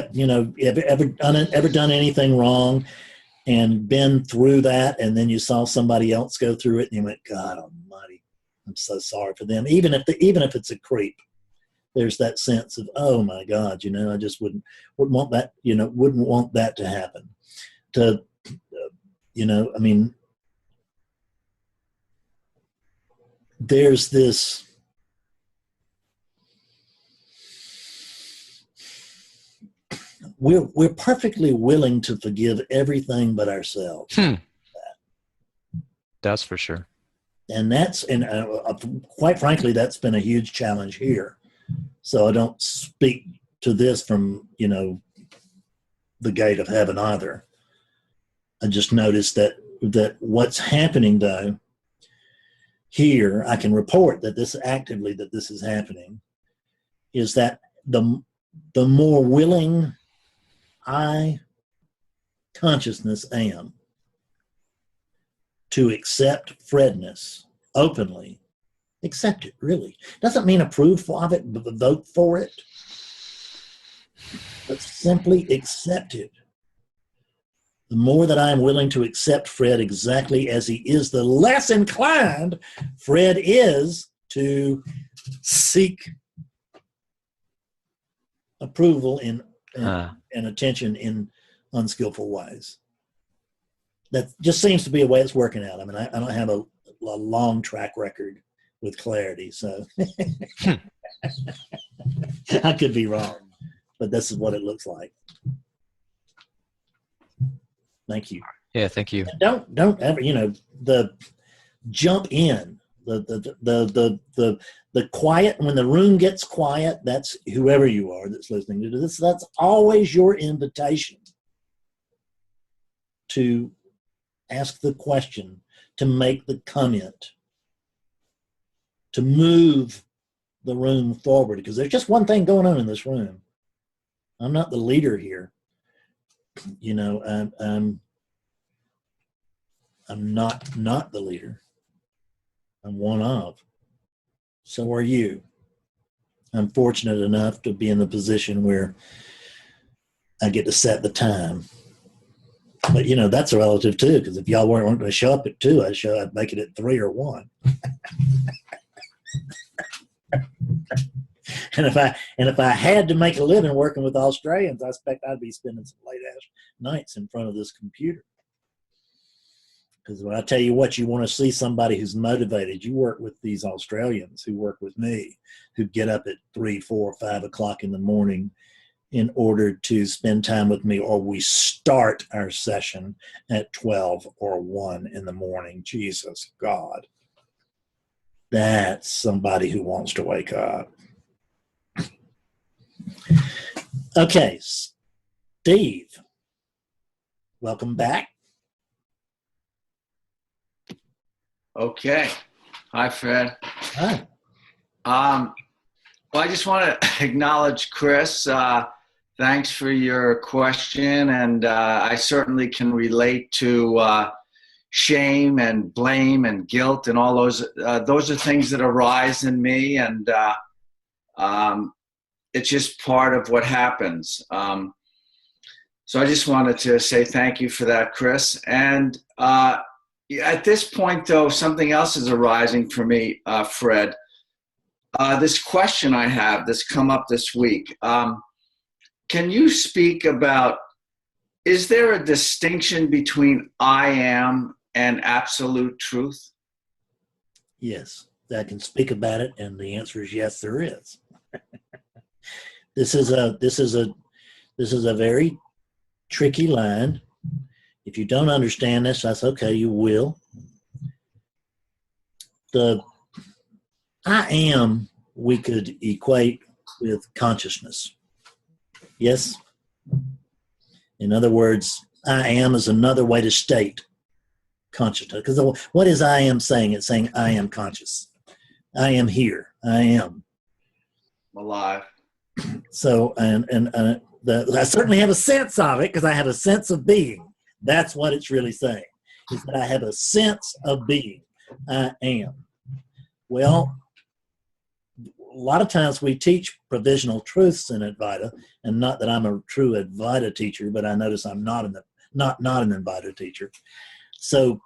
ever done anything wrong and been through that, and then you saw somebody else go through it, and you went, God Almighty, I'm so sorry for them. Even if it's a creep, there's that sense of, oh my God, I just wouldn't want that, wouldn't want that to happen. There's this, we're perfectly willing to forgive everything but ourselves. That's for sure. And quite frankly, that's been a huge challenge here. So I don't speak to this from, the gate of heaven either. I just noticed that what's happening, though, here, I can report that this is happening, is that the more willing I consciousness am to accept Fredness openly, accept it, really. Doesn't mean approve of it, but vote for it, but simply accept it. The more that I am willing to accept Fred exactly as he is, the less inclined Fred is to seek approval and attention in unskillful ways. That just seems to be a way it's working out. I mean, I don't have a long track record with clarity. So I could be wrong, but this is what it looks like. Thank you. Yeah, thank you. And don't ever, the jump in, the quiet, when the room gets quiet, that's whoever you are that's listening to this, that's always your invitation to ask the question, to make the comment, to move the room forward, because there's just one thing going on in this room. I'm not the leader here. I'm not the leader. I'm one of. So are you. I'm fortunate enough to be in the position where I get to set the time. But that's relative too, because if y'all weren't going to show up at 2, I'd make it at 3 or 1. And if I had to make a living working with Australians, I expect I'd be spending some late ass nights in front of this computer. Because when I tell you what, you want to see somebody who's motivated. You work with these Australians who work with me, who get up at 3, 4, 5 o'clock in the morning in order to spend time with me, or we start our session at 12 or 1 in the morning. Jesus God. That's somebody who wants to wake up. Okay, Steve, welcome back. Okay. Hi, Fred. Hi. Well, I just want to acknowledge Chris. Thanks for your question, and I certainly can relate to shame and blame and guilt and all those. Those are things that arise in me, and it's just part of what happens. So I just wanted to say thank you for that, Chris. And at this point, though, something else is arising for me, Fred. This question I have that's come up this week. Can you speak about, is there a distinction between I am and absolute truth? Yes, I can speak about it, and the answer is yes, there is. This is a very tricky line. If you don't understand this, that's okay, you will. The I am, we could equate with consciousness. Yes? In other words, I am is another way to state consciousness. Because what is I am saying? It's saying I am conscious. I am here. I am Alive. So, I certainly have a sense of it, because I have a sense of being. That's what it's really saying, is that I have a sense of being. I am. Well, a lot of times we teach provisional truths in Advaita, and not that I'm a true Advaita teacher, but I notice I'm not an Advaita teacher. So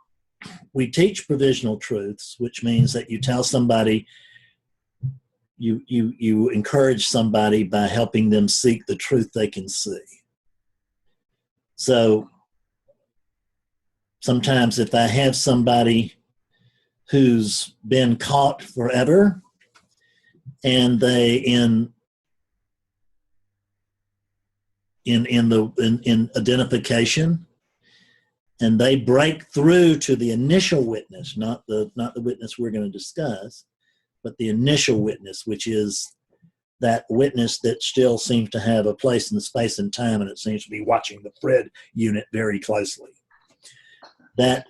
we teach provisional truths, which means that you tell somebody, you encourage somebody by helping them seek the truth they can see. So sometimes if I have somebody who's been caught forever, and they in identification, and they break through to the initial witness, not the witness we're going to discuss, but the initial witness, which is that witness that still seems to have a place in the space and time, and it seems to be watching the Fred unit very closely. That,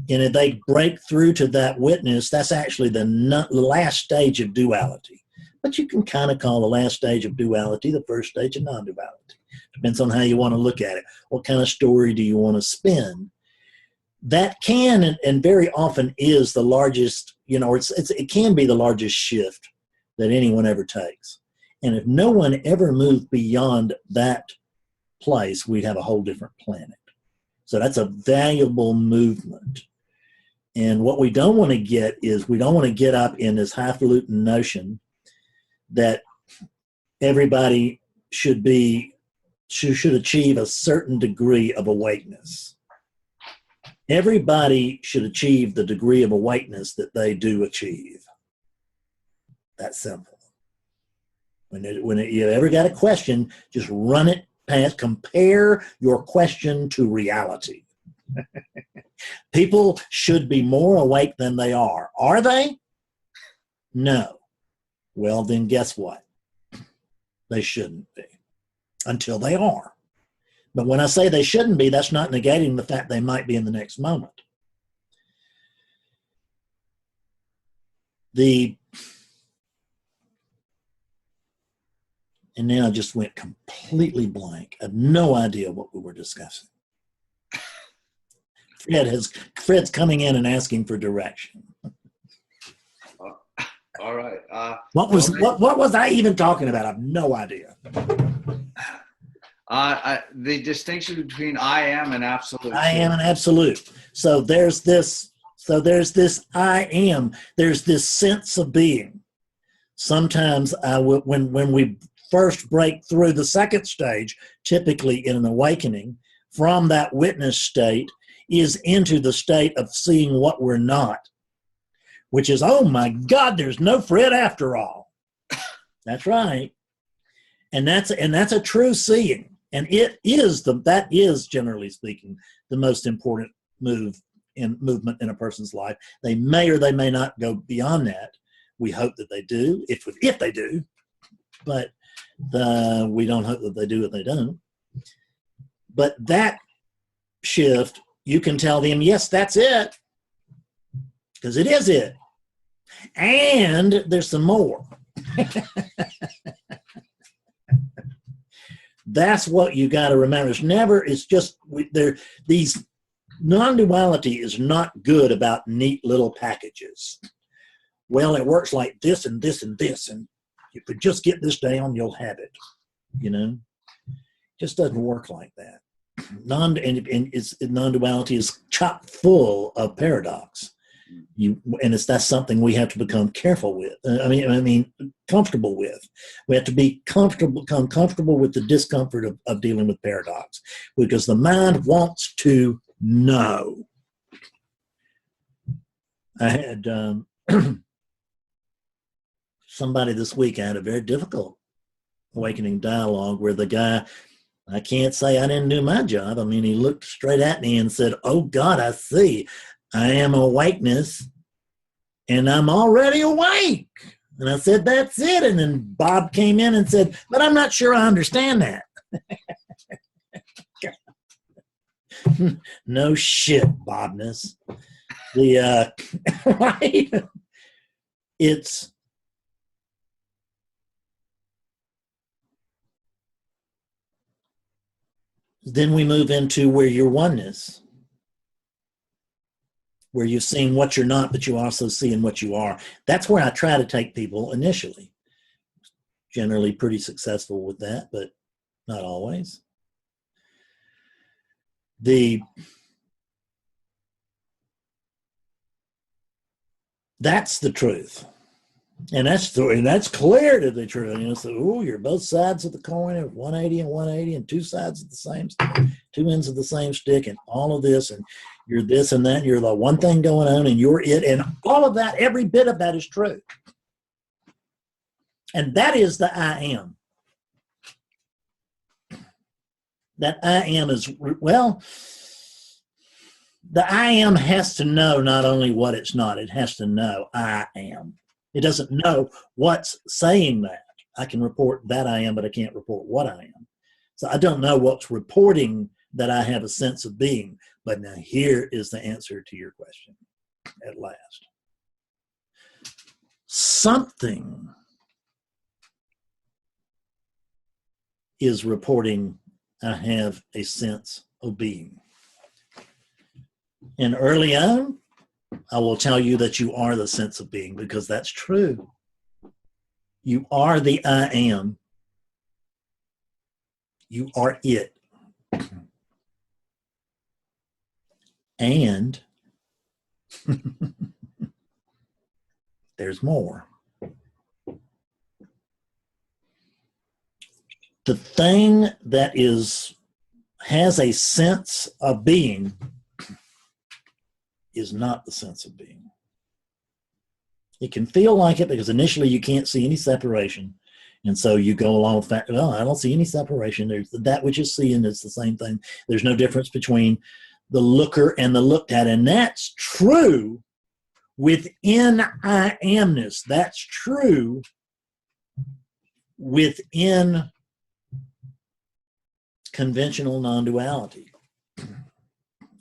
and if they break through to that witness, that's actually the last stage of duality. But you can kind of call the last stage of duality the first stage of non-duality. Depends on how you want to look at it. What kind of story do you want to spin? That can and very often is the largest, it can be the largest shift that anyone ever takes. And if no one ever moved beyond that place, we'd have a whole different planet. So that's a valuable movement. And what we don't want to get is, we don't want to get up in this highfalutin notion that everybody should achieve a certain degree of awakeness. Everybody should achieve the degree of awakeness that they do achieve. That simple. You ever got a question, just run it past, compare your question to reality. People should be more awake than they are. Are they? No. Well, then guess what? They shouldn't be until they are. But when I say they shouldn't be, that's not negating the fact they might be in the next moment. And now I just went completely blank. I have no idea what we were discussing. Fred's coming in and asking for direction. All right. What was I even talking about? I have no idea. The distinction between I am and absolute. I am an absolute. So there's this I am. There's this sense of being. Sometimes when we first break through the second stage, typically in an awakening, from that witness state is into the state of seeing what we're not, which is, oh my God, there's no Fred after all. That's right. And that's a true seeing. And that is, generally speaking, the most important movement in a person's life. They may or they may not go beyond that. We hope that they do, if they do, but we don't hope that they do if they don't. But that shift, you can tell them, yes, that's it, because it is it. And there's some more. That's what you got to remember. These non-duality is not good about neat little packages. Well, it works like this and this and this, and if you just get this down, you'll have it. It just doesn't work like that. Non-duality is chock full of paradox. That's something we have to become careful with. Comfortable with. We have to become comfortable with the discomfort of dealing with paradox, because the mind wants to know. I had somebody this week. I had a very difficult awakening dialogue where the guy, I can't say I didn't do my job. He looked straight at me and said, "Oh God, I see. I am awakeness, and I'm already awake." And I said, "That's it." And then Bob came in and said, "But I'm not sure I understand that." No shit, Bobness. Right? Then we move into where you're oneness, where you've seen what you're not, but you also seeing what you are. That's where I try to take people initially. Generally pretty successful with that, but not always. That's the truth. And that's clear to the truth. So, you're both sides of the coin, 180 and 180, and two sides of the same, two ends of the same stick, and all of this, and you're this and that, and you're the one thing going on, and you're it, and all of that, every bit of that is true. And that is the I am. That I am is, the I am has to know not only what it's not, it has to know I am. It doesn't know what's saying that. I can report that I am, but I can't report what I am. So I don't know what's reporting that I have a sense of being. But now here is the answer to your question at last. Something is reporting I have a sense of being. And early on, I will tell you that you are the sense of being, because that's true. You are the I am. You are it. And there's more. The thing that has a sense of being is not the sense of being. It can feel like it because initially you can't see any separation. And so you go along with that, well, I don't see any separation. There's that which is seeing is the same thing. There's no difference between the looker and the looked at. And that's true within I amness. That's true within conventional non-duality.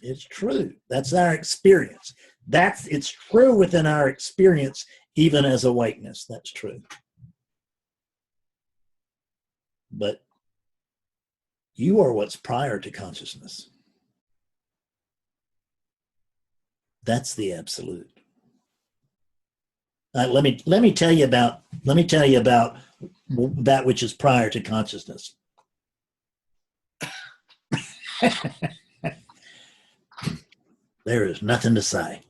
It's true. That's our experience. It's true within our experience, even as awakeness. That's true. But you are what's prior to consciousness. That's the absolute. Let me tell you about that which is prior to consciousness. There is nothing to say.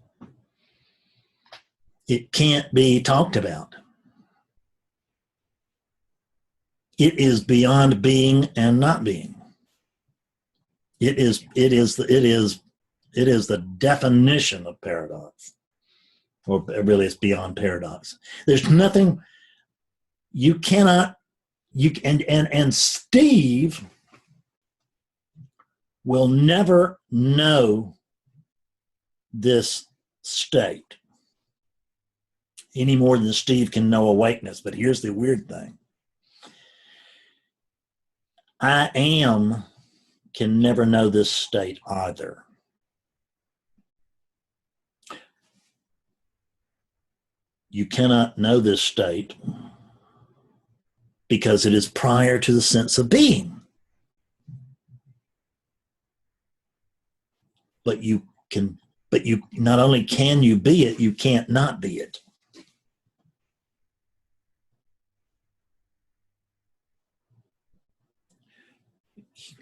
It can't be talked about. It is beyond being and not being. It is the definition of paradox. Or really it's beyond paradox. There's nothing you cannot and Steve will never know this state any more than Steve can know awakeness. But here's the weird thing. I am can never know this state either. You cannot know this state because it is prior to the sense of being. But you not only can you be it, you can't not be it.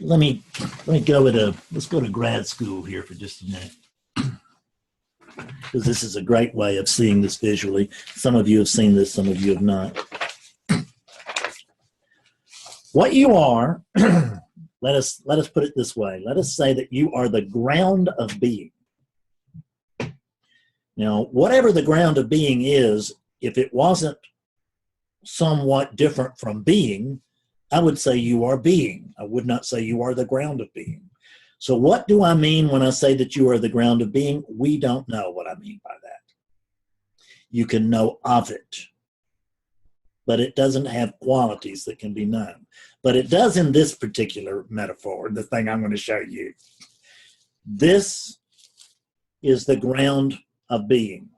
Let's go to grad school here for just a minute. Because this is a great way of seeing this visually. Some of you have seen this, some of you have not. What you are, let us put it this way. Let us say that you are the ground of being. Now, whatever the ground of being is, if it wasn't somewhat different from being, I would say you are being. I would not say you are the ground of being. So what do I mean when I say that you are the ground of being? We don't know what I mean by that. You can know of it, but it doesn't have qualities that can be known. But it does in this particular metaphor, the thing I'm going to show you. This is the ground of being.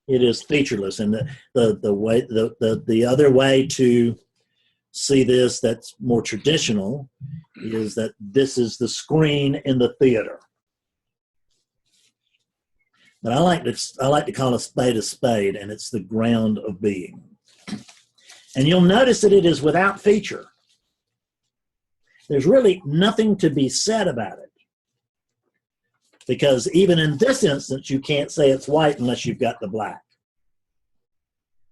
It is featureless, and the other way to see this that's more traditional is that this is the screen in the theater. But I like to call a spade, and it's the ground of being. And you'll notice that it is without feature. There's really nothing to be said about it. Because even in this instance, you can't say it's white unless you've got the black.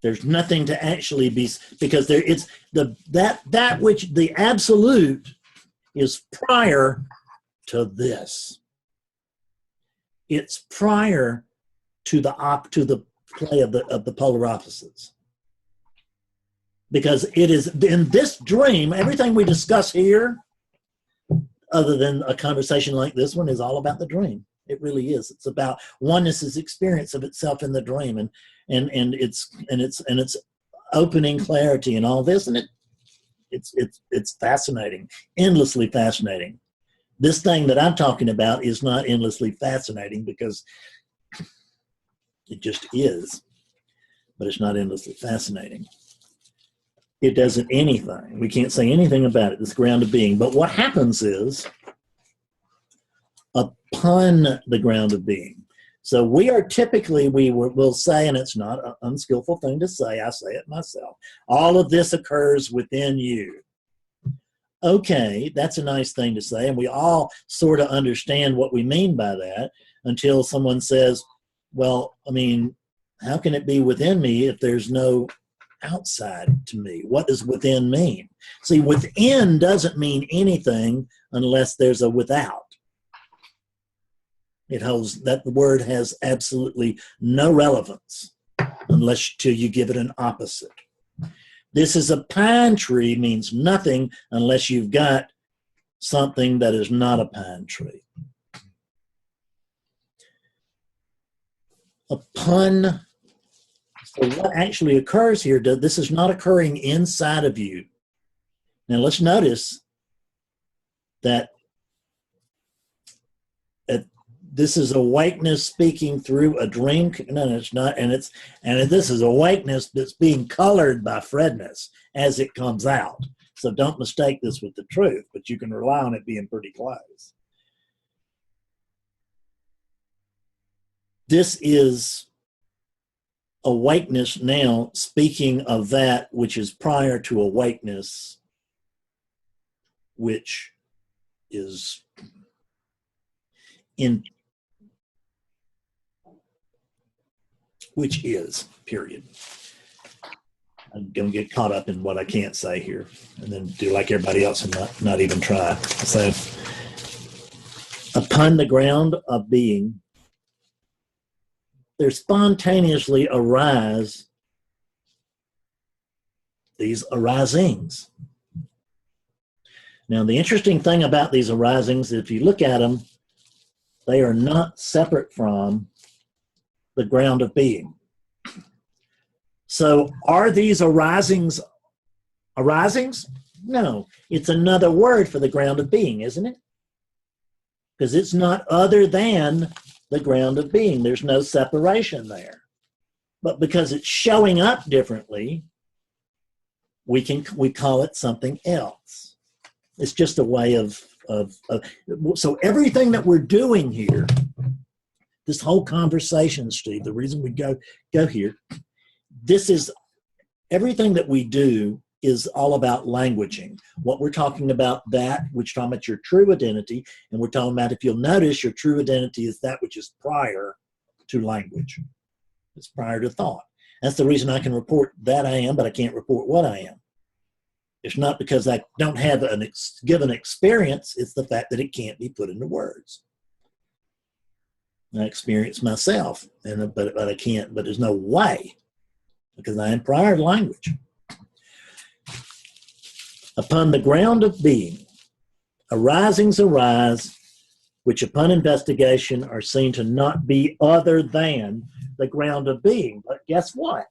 There's nothing to actually be, because it's that which the absolute is prior to this. It's prior to the play of the polar opposites. Because it is in this dream, everything we discuss here, other than a conversation like this one, is all about the dream. It really is. It's about oneness's experience of itself in the dream, and it's opening clarity and all this, and it's fascinating, endlessly fascinating. This thing that I'm talking about is not endlessly fascinating because it just is, but it's not endlessly fascinating. It doesn't anything. We can't say anything about it. This ground of being. But what happens is, upon the ground of being. So we are typically, we'll say, and it's not an unskillful thing to say, I say it myself, all of this occurs within you. Okay, that's a nice thing to say, and we all sort of understand what we mean by that until someone says, well, I mean, how can it be within me if there's no outside to me? What does within mean? See, within doesn't mean anything unless there's a without. It holds that the word has absolutely no relevance. unless till you give it an opposite. This is a pine tree means nothing unless you've got something that is not a pine tree. Upon, so what actually occurs here, this is not occurring inside of you. Now let's notice that this is awakeness speaking through a dream. No, it's not, and this is awakeness that's being colored by Fredness as it comes out. So don't mistake this with the truth, but you can rely on it being pretty close. This is awakeness now speaking of that which is prior to awakeness, which is period. I'm going to get caught up in what I can't say here and then do like everybody else and not even try. So, upon the ground of being, there spontaneously arise these arisings. Now, the interesting thing about these arisings, if you look at them, they are not separate from the ground of being. So are these arisings? No, it's another word for the ground of being, isn't it? Because it's not other than the ground of being. There's no separation there. But because it's showing up differently, we call it something else. It's just a way of so everything that we're doing here, this whole conversation, Steve, the reason we go here, this is everything that we do is all about languaging. What we're talking about, that which talking about your true identity, and we're talking about, if you'll notice, your true identity is that which is prior to language. It's prior to thought. That's the reason I can report that I am, but I can't report what I am. It's not because I don't have a given experience, it's the fact that it can't be put into words. I experience myself, but I can't, but there's no way, because I am prior to language. Upon the ground of being, arisings arise, which upon investigation are seen to not be other than the ground of being. But guess what?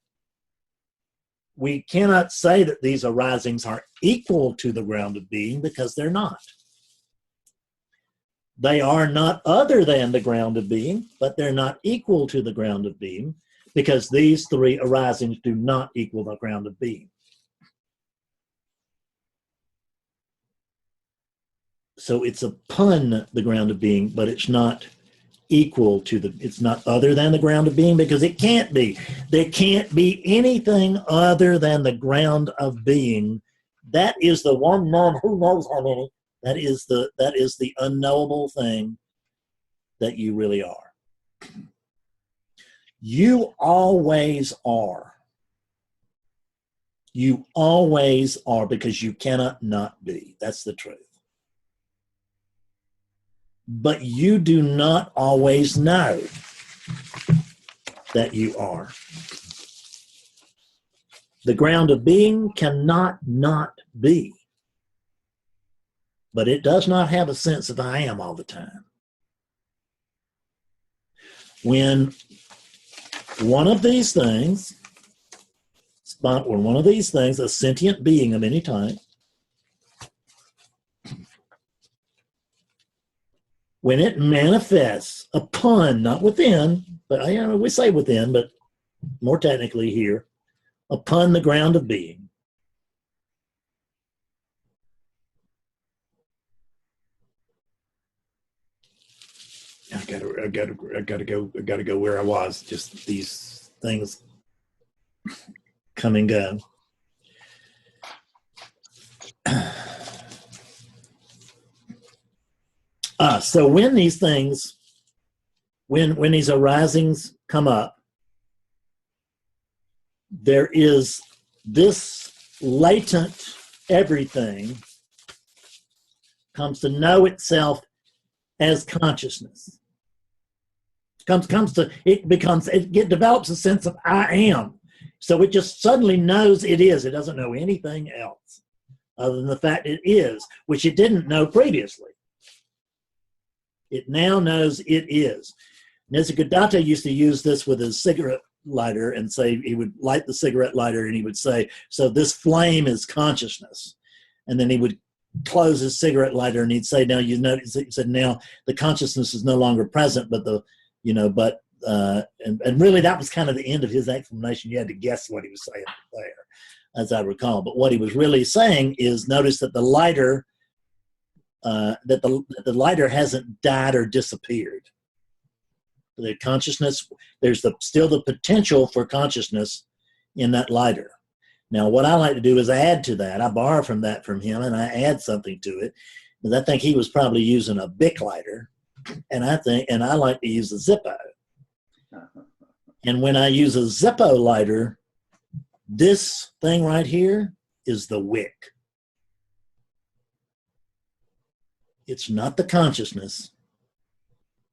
We cannot say that these arisings are equal to the ground of being, because they're not. They are not other than the ground of being, but they're not equal to the ground of being, because these three arisings do not equal the ground of being. So it's upon the ground of being, but it's not equal to it's not other than the ground of being, because it can't be. There can't be anything other than the ground of being. That is the one known, who knows how many, that is the unknowable thing that you really are. You always are. You always are, because you cannot not be. That's the truth. But you do not always know that you are. The ground of being cannot not be. But it does not have a sense of I am all the time. When one of these things, a sentient being of any type, when it manifests upon, not within, but we say within, but more technically here, upon the ground of being, I gotta go where I was. Just these things come and go. So when these things, when these arisings come up, there is this latent everything comes to know itself as consciousness. It develops a sense of I am. So it just suddenly knows it is. It doesn't know anything else other than the fact it is, which it didn't know previously. It now knows it is. Nisargadatta used to use this with his cigarette lighter and say, he would light the cigarette lighter and he would say, so this flame is consciousness. And then he would close his cigarette lighter and he'd say, now you notice, he said, now the consciousness is no longer present, but and really that was kind of the end of his explanation. You had to guess what he was saying there, as I recall. But what he was really saying is, notice that the lighter, the lighter hasn't died or disappeared. The consciousness, there's still the potential for consciousness in that lighter. Now, what I like to do is add to that. I borrow from him, and I add something to it. Because I think he was probably using a Bic lighter, and I like to use a Zippo. And when I use a Zippo lighter, this thing right here is the wick. It's not the consciousness,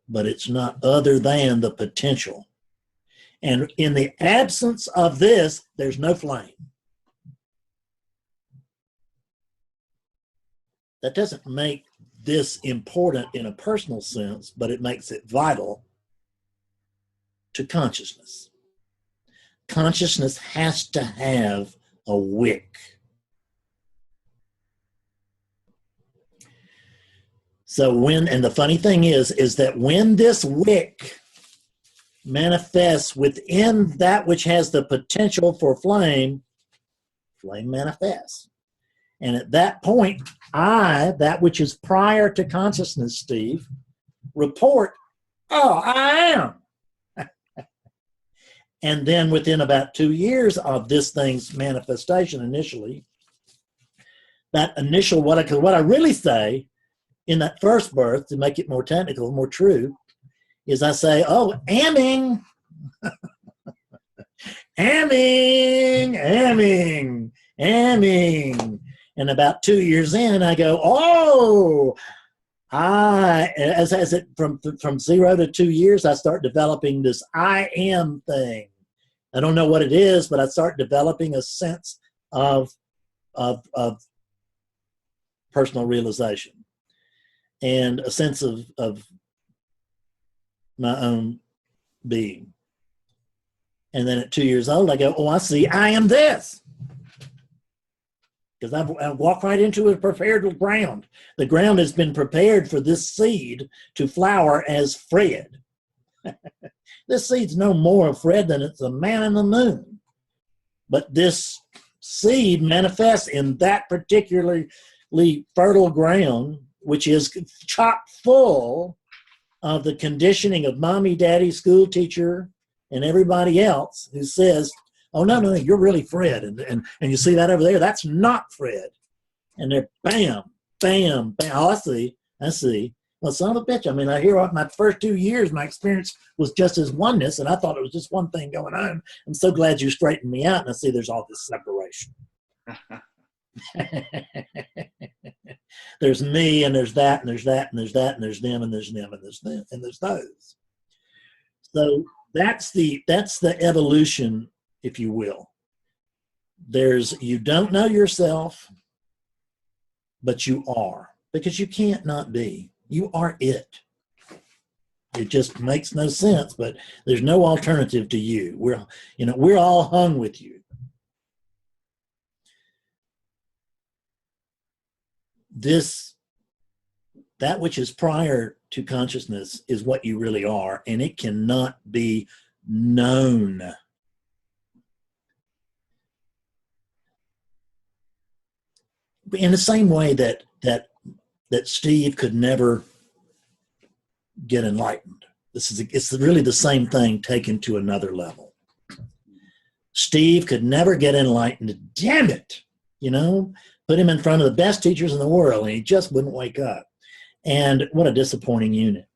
but it's not other than the potential. And in the absence of this, there's no flame. That doesn't make this important in a personal sense, but it makes it vital to consciousness. Consciousness has to have a wick. So and the funny thing is that when this wick manifests within that which has the potential for flame, flame manifests. And at that point, that which is prior to consciousness, Steve, report, oh, I am. And then within about 2 years of this thing's manifestation initially, that initial, what I really say in that first birth, to make it more technical, more true, is I say, oh, amming, amming, amming, amming. And about 2 years in, I go, oh, as it from 0 to 2 years, I start developing this I am thing. I don't know what it is, but I start developing a sense of personal realization and a sense of my own being. And then at 2 years old, I go, oh, I see, I am this. Because I walk right into a prepared ground. The ground has been prepared for this seed to flower as Fred. This seed's no more of Fred than it's a man in the moon. But this seed manifests in that particularly fertile ground, which is chock full of the conditioning of mommy, daddy, school teacher, and everybody else who says, oh, no, you're really Fred. And you see that over there? That's not Fred. And they're bam, bam, bam. Oh, I see. Well, son of a bitch. I mean, I hear what my first 2 years, my experience was just as oneness, and I thought it was just one thing going on. I'm so glad you straightened me out, and I see there's all this separation. There's me, and there's that, and there's that, and there's that, and there's them, and there's them, and there's them, and there's those. So that's the evolution, if you will. You don't know yourself, but you are, because you can't not be. You are it. It just makes no sense, but there's no alternative to you. We're all hung with you. That which is prior to consciousness is what you really are, and it cannot be known. In the same way that Steve could never get enlightened. It's really the same thing taken to another level. Steve could never get enlightened. Damn it! Put him in front of the best teachers in the world, and he just wouldn't wake up. And what a disappointing unit.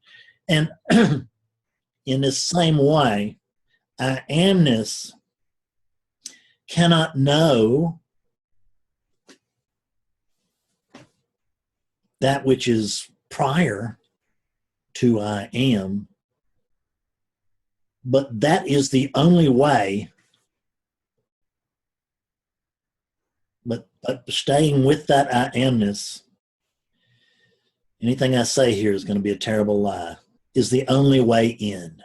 And in this same way, I amness cannot know that which is prior to I am, But that is the only way. But staying with that I amness, anything I say here is going to be a terrible lie, is the only way in.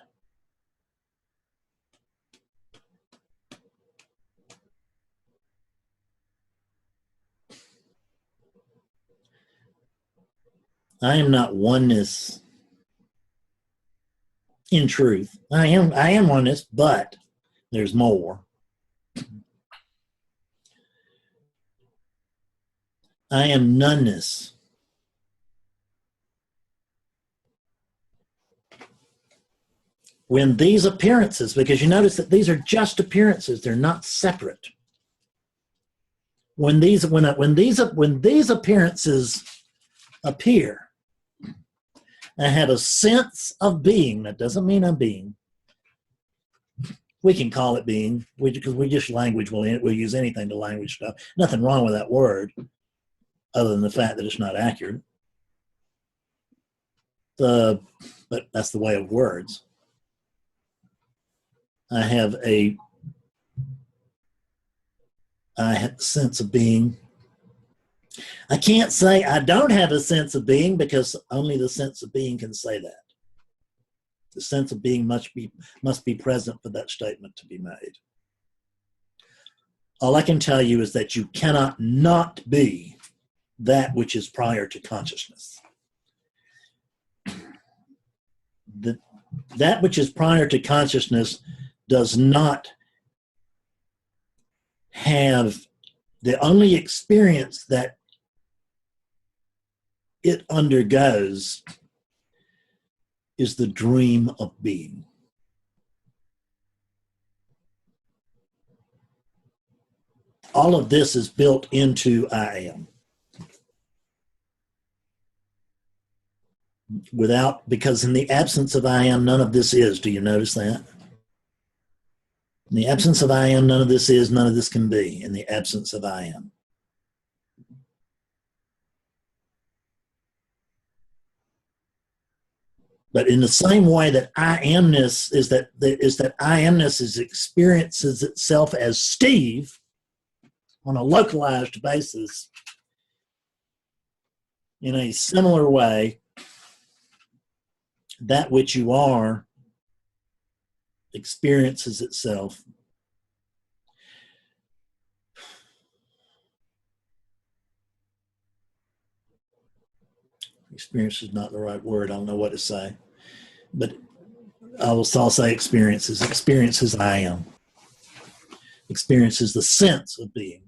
I am not oneness in truth. I am oneness, but there's more. I am noneness. When these appearances, because you notice that these are just appearances, they're not separate. When these appearances appear, I have a sense of being. That doesn't mean I'm being. We can call it being, because we just language, we'll use anything to language stuff. Nothing wrong with that word, other than the fact that it's not accurate. But that's the way of words. I have a sense of being. I can't say I don't have a sense of being, because only the sense of being can say that. The sense of being must be present for that statement to be made. All I can tell you is that you cannot not be that which is prior to consciousness. That which is prior to consciousness does not have, the only experience that it undergoes is the dream of being. All of this is built into I am. Because in the absence of I am, none of this is. Do you notice that? In the absence of I am, none of this is, none of this can be. In the absence of I am. But in the same way that I amness is that I amness experiences itself as Steve on a localized basis, in a similar way, that which you are experiences itself. Experience is not the right word. I don't know what to say. But I'll say experiences. Experiences I am. Experiences the sense of being.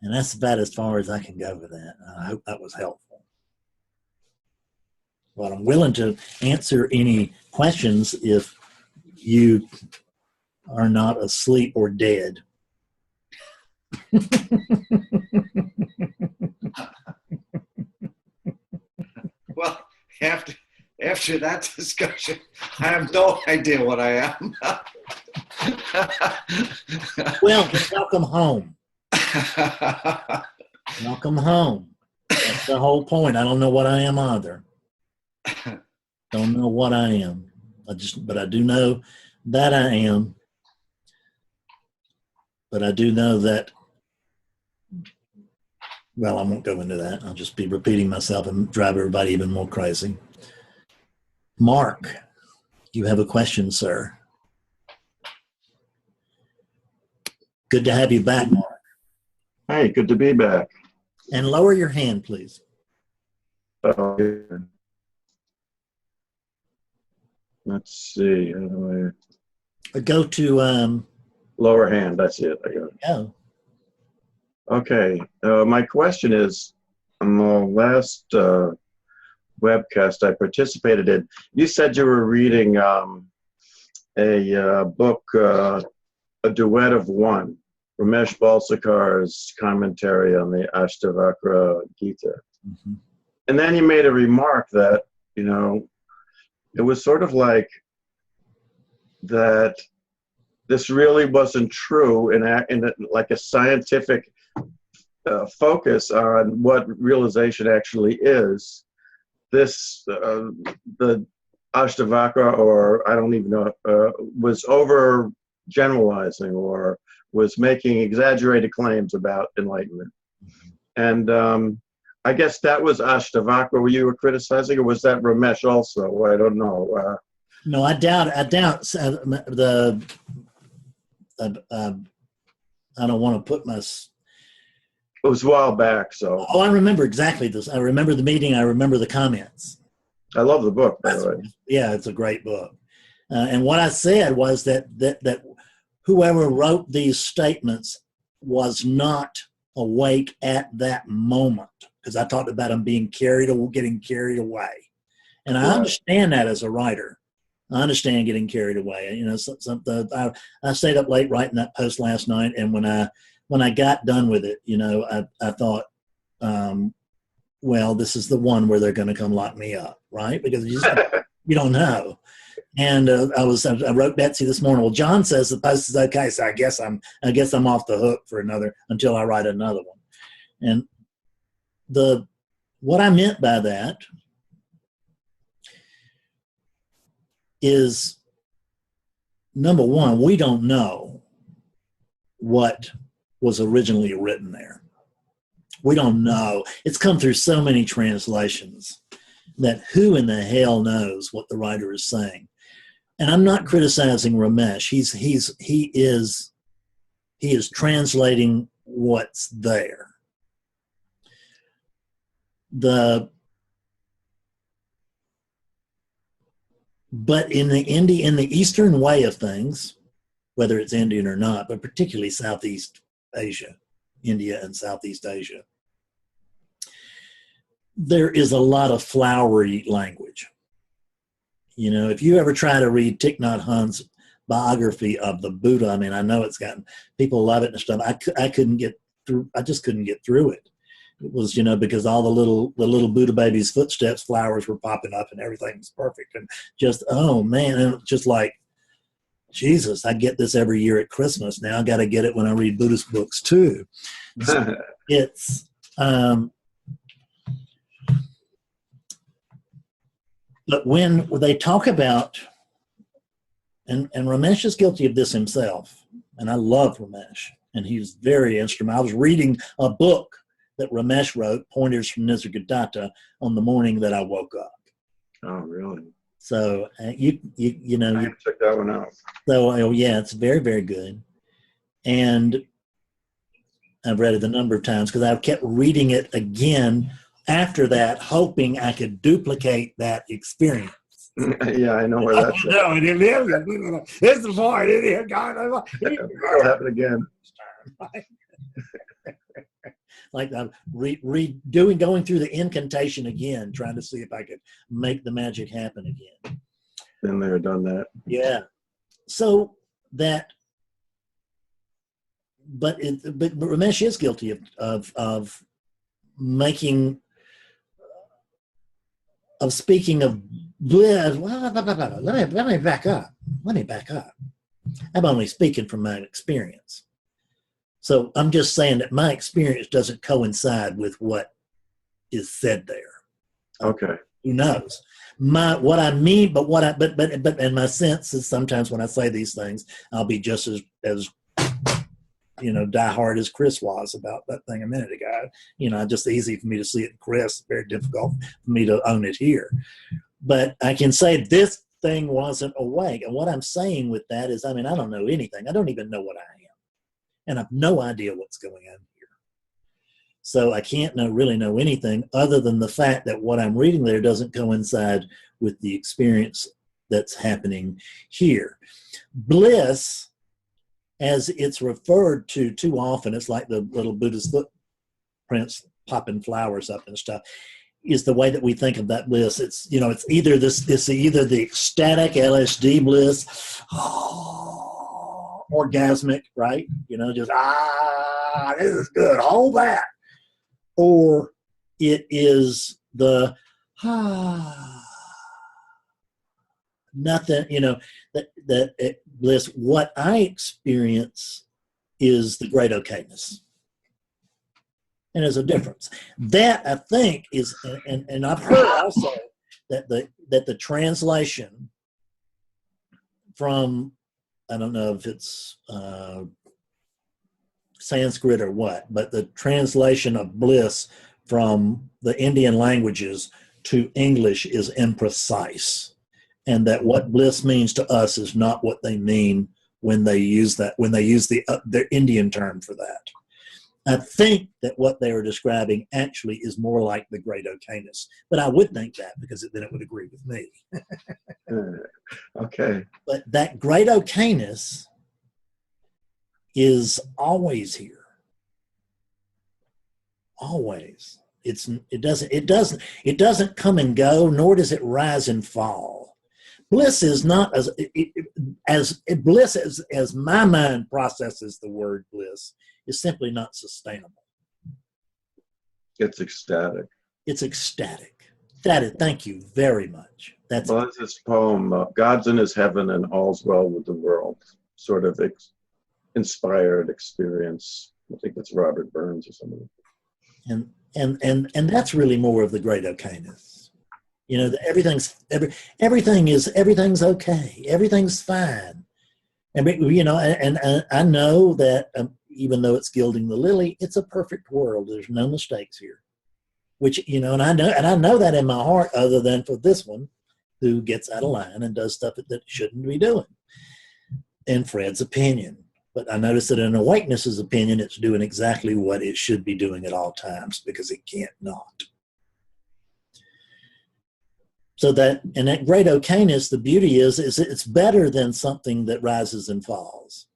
And that's about as far as I can go with that. I hope that was helpful. But I'm willing to answer any questions if you are not asleep or dead. Well, after that discussion, I have no idea what I am. Well, welcome home. Welcome home. That's the whole point. I don't know what I am either. Don't know what I am. But I do know that I am. But I do know that, well, I won't go into that. I'll just be repeating myself and drive everybody even more crazy. Mark, you have a question, sir. Good to have you back, Mark. Hey, good to be back. And lower your hand, please. Let's see. How do Or go to lower hand. That's it. I got it. go. Okay. My question is, on the last webcast I participated in, you said you were reading a book, A Duet of One, Ramesh Balsekar's commentary on the Ashtavakra Gita. Mm-hmm. And then you made a remark that, it was sort of like that this really wasn't true in like a scientific focus on what realization actually is. The Ashtavakra, or I don't even know, was over generalizing or was making exaggerated claims about enlightenment. And I guess that was Ashtavakra you were criticizing, or was that Ramesh also? I don't know. No, I doubt the. I don't want to put my. It was a while back, so. Oh, I remember exactly this. I remember the meeting. I remember the comments. I love the book, by the way. Yeah, it's a great book. And what I said was that whoever wrote these statements was not awake at that moment, because I talked about them getting carried away. And I understand that as a writer. I understand getting carried away. You know, I stayed up late writing that post last night, and when I got done with it, you know, I thought, well, this is the one where they're going to come lock me up, right? Because you don't know. And I wrote Betsy this morning. Well, John says the post is okay, so I guess I'm off the hook for another until I write another one. And what I meant by that is, number one, we don't know what was originally written there. We don't know. It's come through so many translations that who in the hell knows what the writer is saying. And I'm not criticizing Ramesh. He is translating what's there. But in the Eastern way of things, whether it's Indian or not, but particularly Southeast Asia, India and Southeast Asia, there is a lot of flowery language. You know, if you ever try to read Thich Nhat Hanh's biography of the Buddha, I mean, I know it's gotten, people love it and stuff. I couldn't get through, I just couldn't get through it. It was, you know, because all the little Buddha baby's footsteps, flowers were popping up and everything was perfect. And just, oh man, and it's just like, Jesus, I get this every year at Christmas. Now I got to get it when I read Buddhist books too. So it's, but when they talk about, and Ramesh is guilty of this himself, and I love Ramesh, and he's very instrumental. I was reading a book that Ramesh wrote, Pointers from Nisargadatta, on the morning that I woke up. Oh, really? So you know, I check that one out. So yeah, it's very, very good, and I've read it a number of times because I kept reading it again after that, hoping I could duplicate that experience. Yeah, I know where that's at. No, this is the point. It'll happen again. Like I'm going through the incantation again, trying to see if I could make the magic happen again. Been there, done that. Yeah. So that, but Ramesh is guilty of making, of speaking of bliss. Well, let me back up. I'm only speaking from my experience. So I'm just saying that my experience doesn't coincide with what is said there. Okay. Who knows? What I mean, but and my sense is sometimes when I say these things, I'll be just as you know, diehard as Chris was about that thing a minute ago. You know, just easy for me to see it in Chris, very difficult for me to own it here. But I can say this thing wasn't awake. And what I'm saying with that is, I mean, I don't know anything. I don't even know what I am. And I have no idea what's going on here. So I can't really know anything other than the fact that what I'm reading there doesn't coincide with the experience that's happening here. Bliss, as it's referred to too often, it's like the little Buddhist footprints popping flowers up and stuff, is the way that we think of that bliss. It's, you know, it's either either the ecstatic LSD bliss, orgasmic, right? You know, just, this is good, hold that. Or it is the, nothing, you know, that bliss. What I experience is the great okayness. And there's a difference. That, I think, is, and I've heard also that the translation from, I don't know if it's Sanskrit or what, but the translation of bliss from the Indian languages to English is imprecise, and that what bliss means to us is not what they mean when they use their Indian term for that. I think that what they were describing actually is more like the great okayness, but I would think that because then it would agree with me. Okay. But that great okayness is always here. Always. It doesn't come and go, nor does it rise and fall. Bliss is not as my mind processes the word bliss, is simply not sustainable. It's ecstatic. It's ecstatic. Thank you very much. That's this poem, God's in his heaven and all's well with the world, sort of inspired experience. I think it's Robert Burns or somebody. And that's really more of the great okayness. You know, everything's okay. Everything's fine. And you know, and I know that even though it's gilding the lily, it's a perfect world. There's no mistakes here. Which, you know, and I know that in my heart, other than for this one, who gets out of line and does stuff that shouldn't be doing. In Fred's opinion. But I notice that in Awakeness's opinion, it's doing exactly what it should be doing at all times, because it can't not. So that great okayness, the beauty is it's better than something that rises and falls.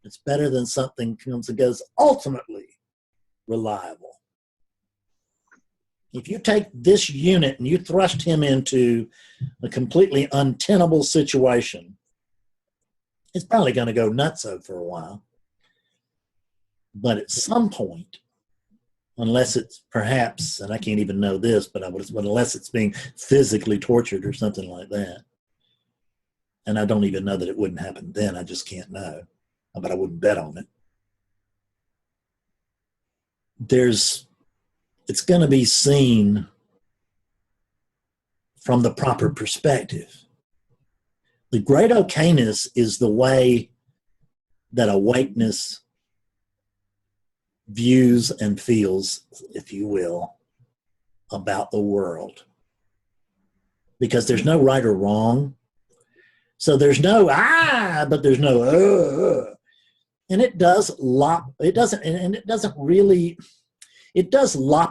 It's better than something comes and goes, ultimately reliable. If you take this unit and you thrust him into a completely untenable situation, it's probably going to go nutso for a while. But at some point, unless it's perhaps, and I can't even know this, but unless it's being physically tortured or something like that, and I don't even know that it wouldn't happen then, I just can't know, but I wouldn't bet on it. It's going to be seen from the proper perspective. The great okayness is the way that awakeness views and feels, if you will, about the world. Because there's no right or wrong. So there's no but there's no and it does lop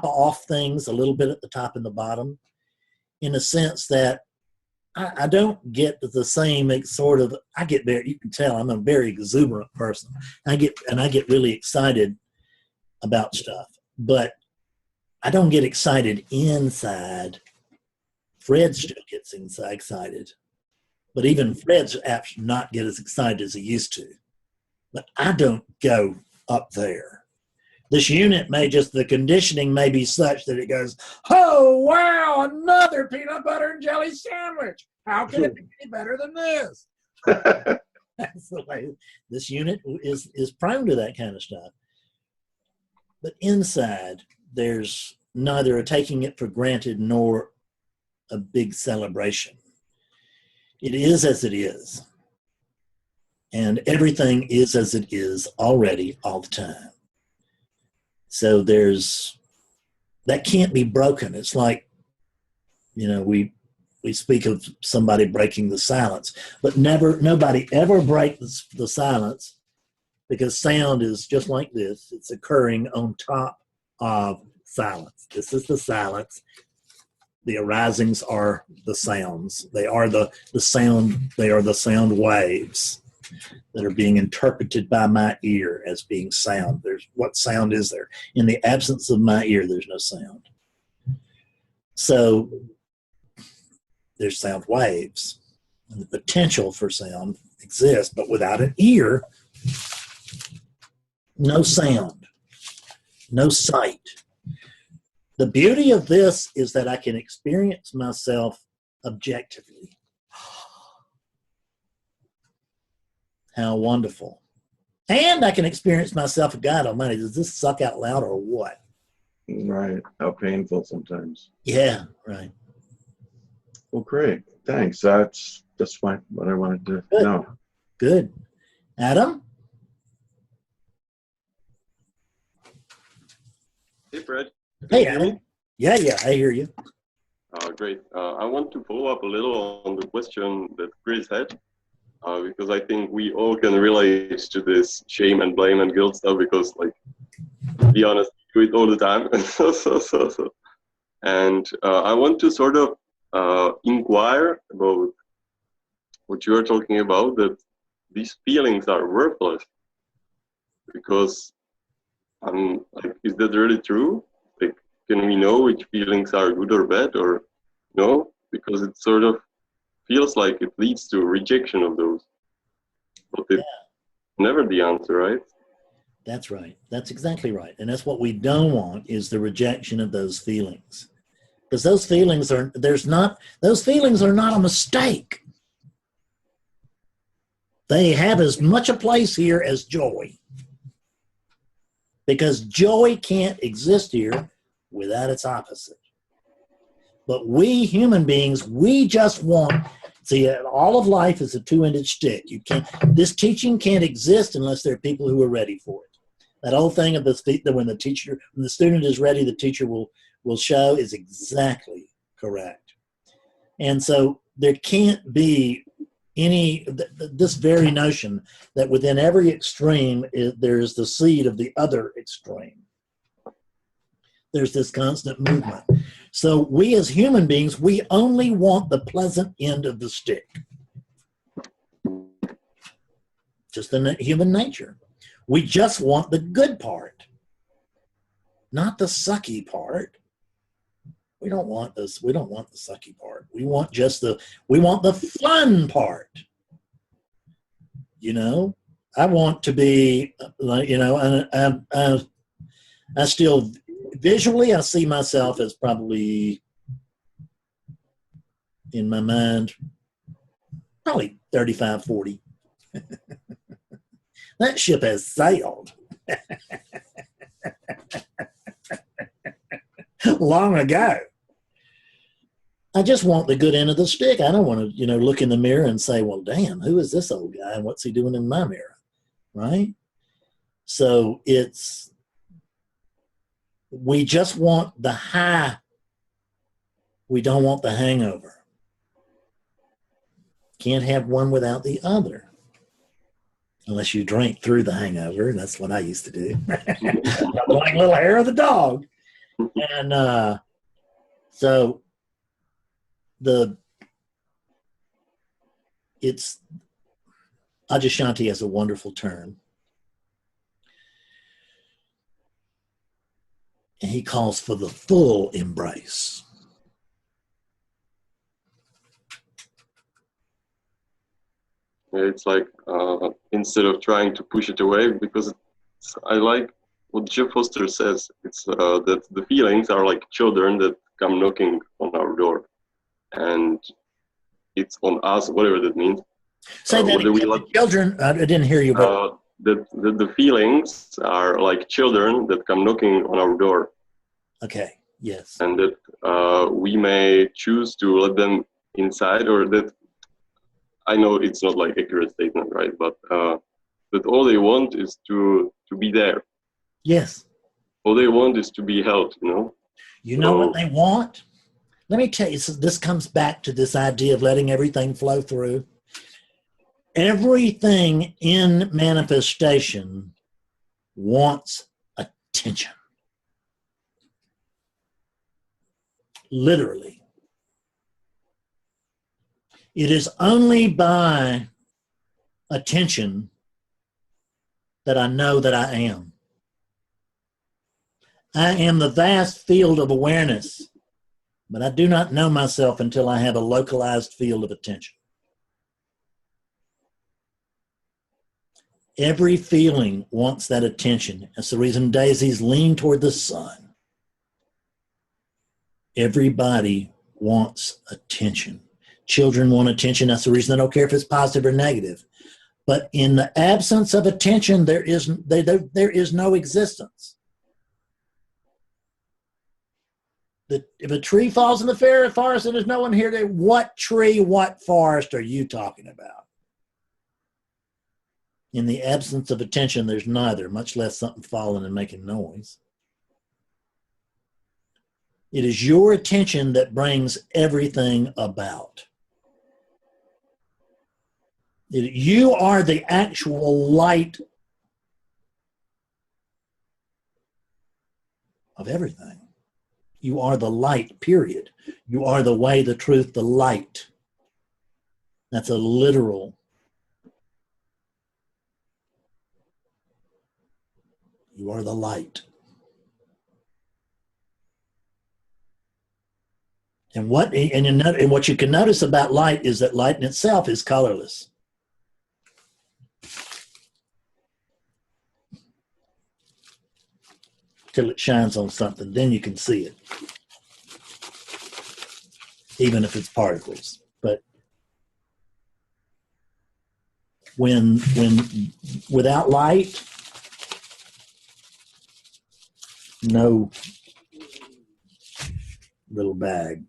off things a little bit at the top and the bottom, in a sense that I don't get the same sort of, you can tell I'm a very exuberant person. I get really excited about stuff, but I don't get excited inside. Fred still gets excited, but even Fred's apt to not get as excited as he used to. But I don't go up there. This unit the conditioning may be such that it goes, oh, wow, another peanut butter and jelly sandwich. How can it be any better than this? That's the way this unit is prone to that kind of stuff. But inside, there's neither a taking it for granted nor a big celebration. It is as it is. And everything is as it is already all the time. So that can't be broken. It's like, you know, we speak of somebody breaking the silence, but nobody ever breaks the silence, because sound is just like this. It's occurring on top of silence. This is the silence. The arisings are the sounds. They are the sound. They are the sound waves that are being interpreted by my ear as being sound. What sound is there? In the absence of my ear, there's no sound. So there's sound waves, and the potential for sound exists, but without an ear, no sound, no sight. The beauty of this is that I can experience myself objectively. How wonderful. And I can experience myself, God almighty, does this suck out loud or what? Right. How painful sometimes. Yeah, right. Well, great. Thanks. That's what I wanted to Good. know. Good. Adam? Hey, Fred. Can Hey, you hear me? Adam. Yeah, I hear you. Great. I want to follow up a little on the question that Chris had, because I think we all can relate to this shame and blame and guilt stuff because, like, to be honest, we do it all the time. And I want to sort of inquire about what you are talking about, that these feelings are worthless. Because, like, is that really true? Like, can we know which feelings are good or bad, or no? Because it sort of feels like it leads to rejection of those. But it's never the answer, right? That's right. That's exactly right. And that's what we don't want, is the rejection of those feelings. Because those feelings are not a mistake. They have as much a place here as joy. Because joy can't exist here without its opposite. But we human beings, we just want, see, all of life is a two-ended stick. This teaching can't exist unless there are people who are ready for it. That old thing of when the student is ready, the teacher will show is exactly correct. And so there can't be this very notion that within every extreme there is the seed of the other extreme. There's this constant movement. So we as human beings, we only want the pleasant end of the stick. Just in human nature. We just want the good part, not the sucky part. We don't want this. We don't want the sucky part. We want the fun part. You know, I want to be, you know, and I still, visually, I see myself as probably, in my mind, probably 35, 40. That ship has sailed long ago. I just want the good end of the stick. I don't want to, you know, look in the mirror and say, well, damn, who is this old guy and what's he doing in my mirror? Right? So we just want the high. We don't want the hangover. Can't have one without the other. Unless you drink through the hangover. That's what I used to do. Like little hair of the dog. And so Ajashanti has a wonderful term. And he calls for the full embrace. It's like instead of trying to push it away, because I like what Jeff Foster says. It's that the feelings are like children that come knocking on our door, and it's on us, whatever that means. Say that again, children. I didn't hear you. But that the feelings are like children that come knocking on our door. Okay. Yes. And that we may choose to let them inside, or that. I know it's not like accurate statement, right? But that all they want is to be there. Yes. All they want is to be held, you know? You know what they want? Let me tell you, so this comes back to this idea of letting everything flow through. Everything in manifestation wants attention. Literally. It is only by attention that I know that I am. I am the vast field of awareness, but I do not know myself until I have a localized field of attention. Every feeling wants that attention. That's the reason daisies lean toward the sun. Everybody wants attention. Children want attention. That's the reason they don't care if it's positive or negative. But in the absence of attention, there is no existence. if a tree falls in the forest and there's no one here, what tree, what forest are you talking about? In the absence of attention, there's neither, much less something falling and making noise. It is your attention that brings everything about. You are the actual light of everything. You are the light, period. You are the way, the truth, the light. That's a literal. You are the light. And what you can notice about light is that light in itself is colorless. Till it shines on something, then you can see it. Even if it's particles. But when without light, no little bag.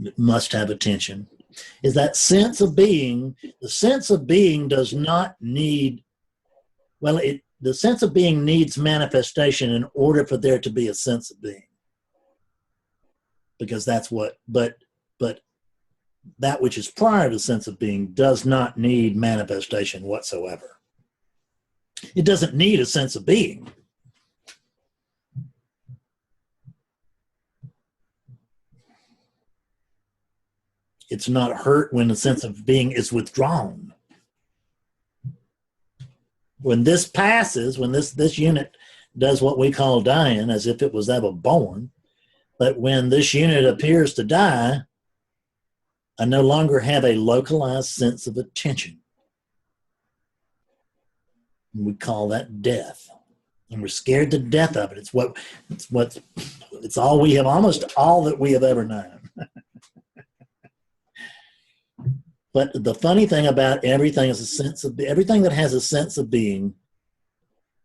It must have attention. Is that sense of being, the sense of being does not need, well, the sense of being needs manifestation in order for there to be a sense of being. Because that's what, but that which is prior to the sense of being does not need manifestation whatsoever. It doesn't need a sense of being. It's not hurt when the sense of being is withdrawn. When this passes, when this unit does what we call dying, as if it was ever born, but when this unit appears to die, I no longer have a localized sense of attention. We call that death. And we're scared to death of it. It's all we have, almost all that we have ever known. But the funny thing about everything is everything that has a sense of being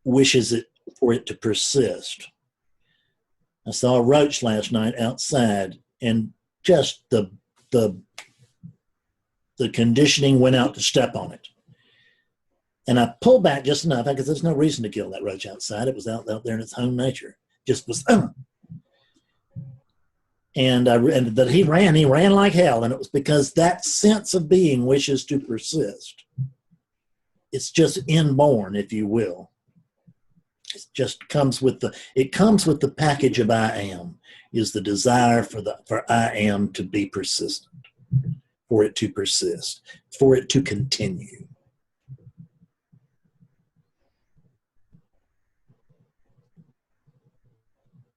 wishes it for it to persist. I saw a roach last night outside, and just the conditioning went out to step on it. And I pulled back just enough because there's no reason to kill that roach outside. It was out there in its own nature. Just was. And that he ran like hell, and it was because that sense of being wishes to persist. It's just inborn, if you will. It just comes with the package of I am, is the desire for I am to be persistent, for it to persist, for it to continue.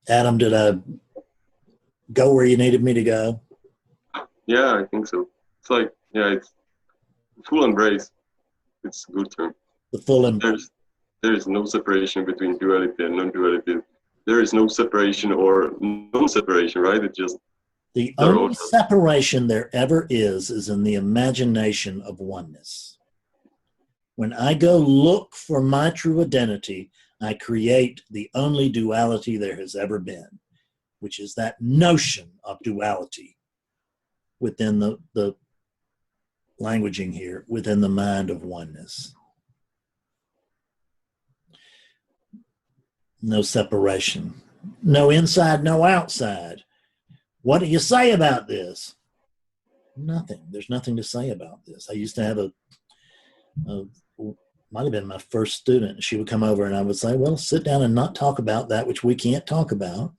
Adam, did I go where you needed me to go? Yeah, I think so. It's like, yeah, it's full embrace. It's a good term. The full embrace. There is no separation between duality and non-duality. There is no separation or non-separation, right? It's just the only separation there ever is in the imagination of oneness. When I go look for my true identity, I create the only duality there has ever been, which is that notion of duality within the languaging here, within the mind of oneness. No separation. No inside, no outside. What do you say about this? Nothing. There's nothing to say about this. I used to have might have been my first student. She would come over and I would say, well, sit down and not talk about that which we can't talk about.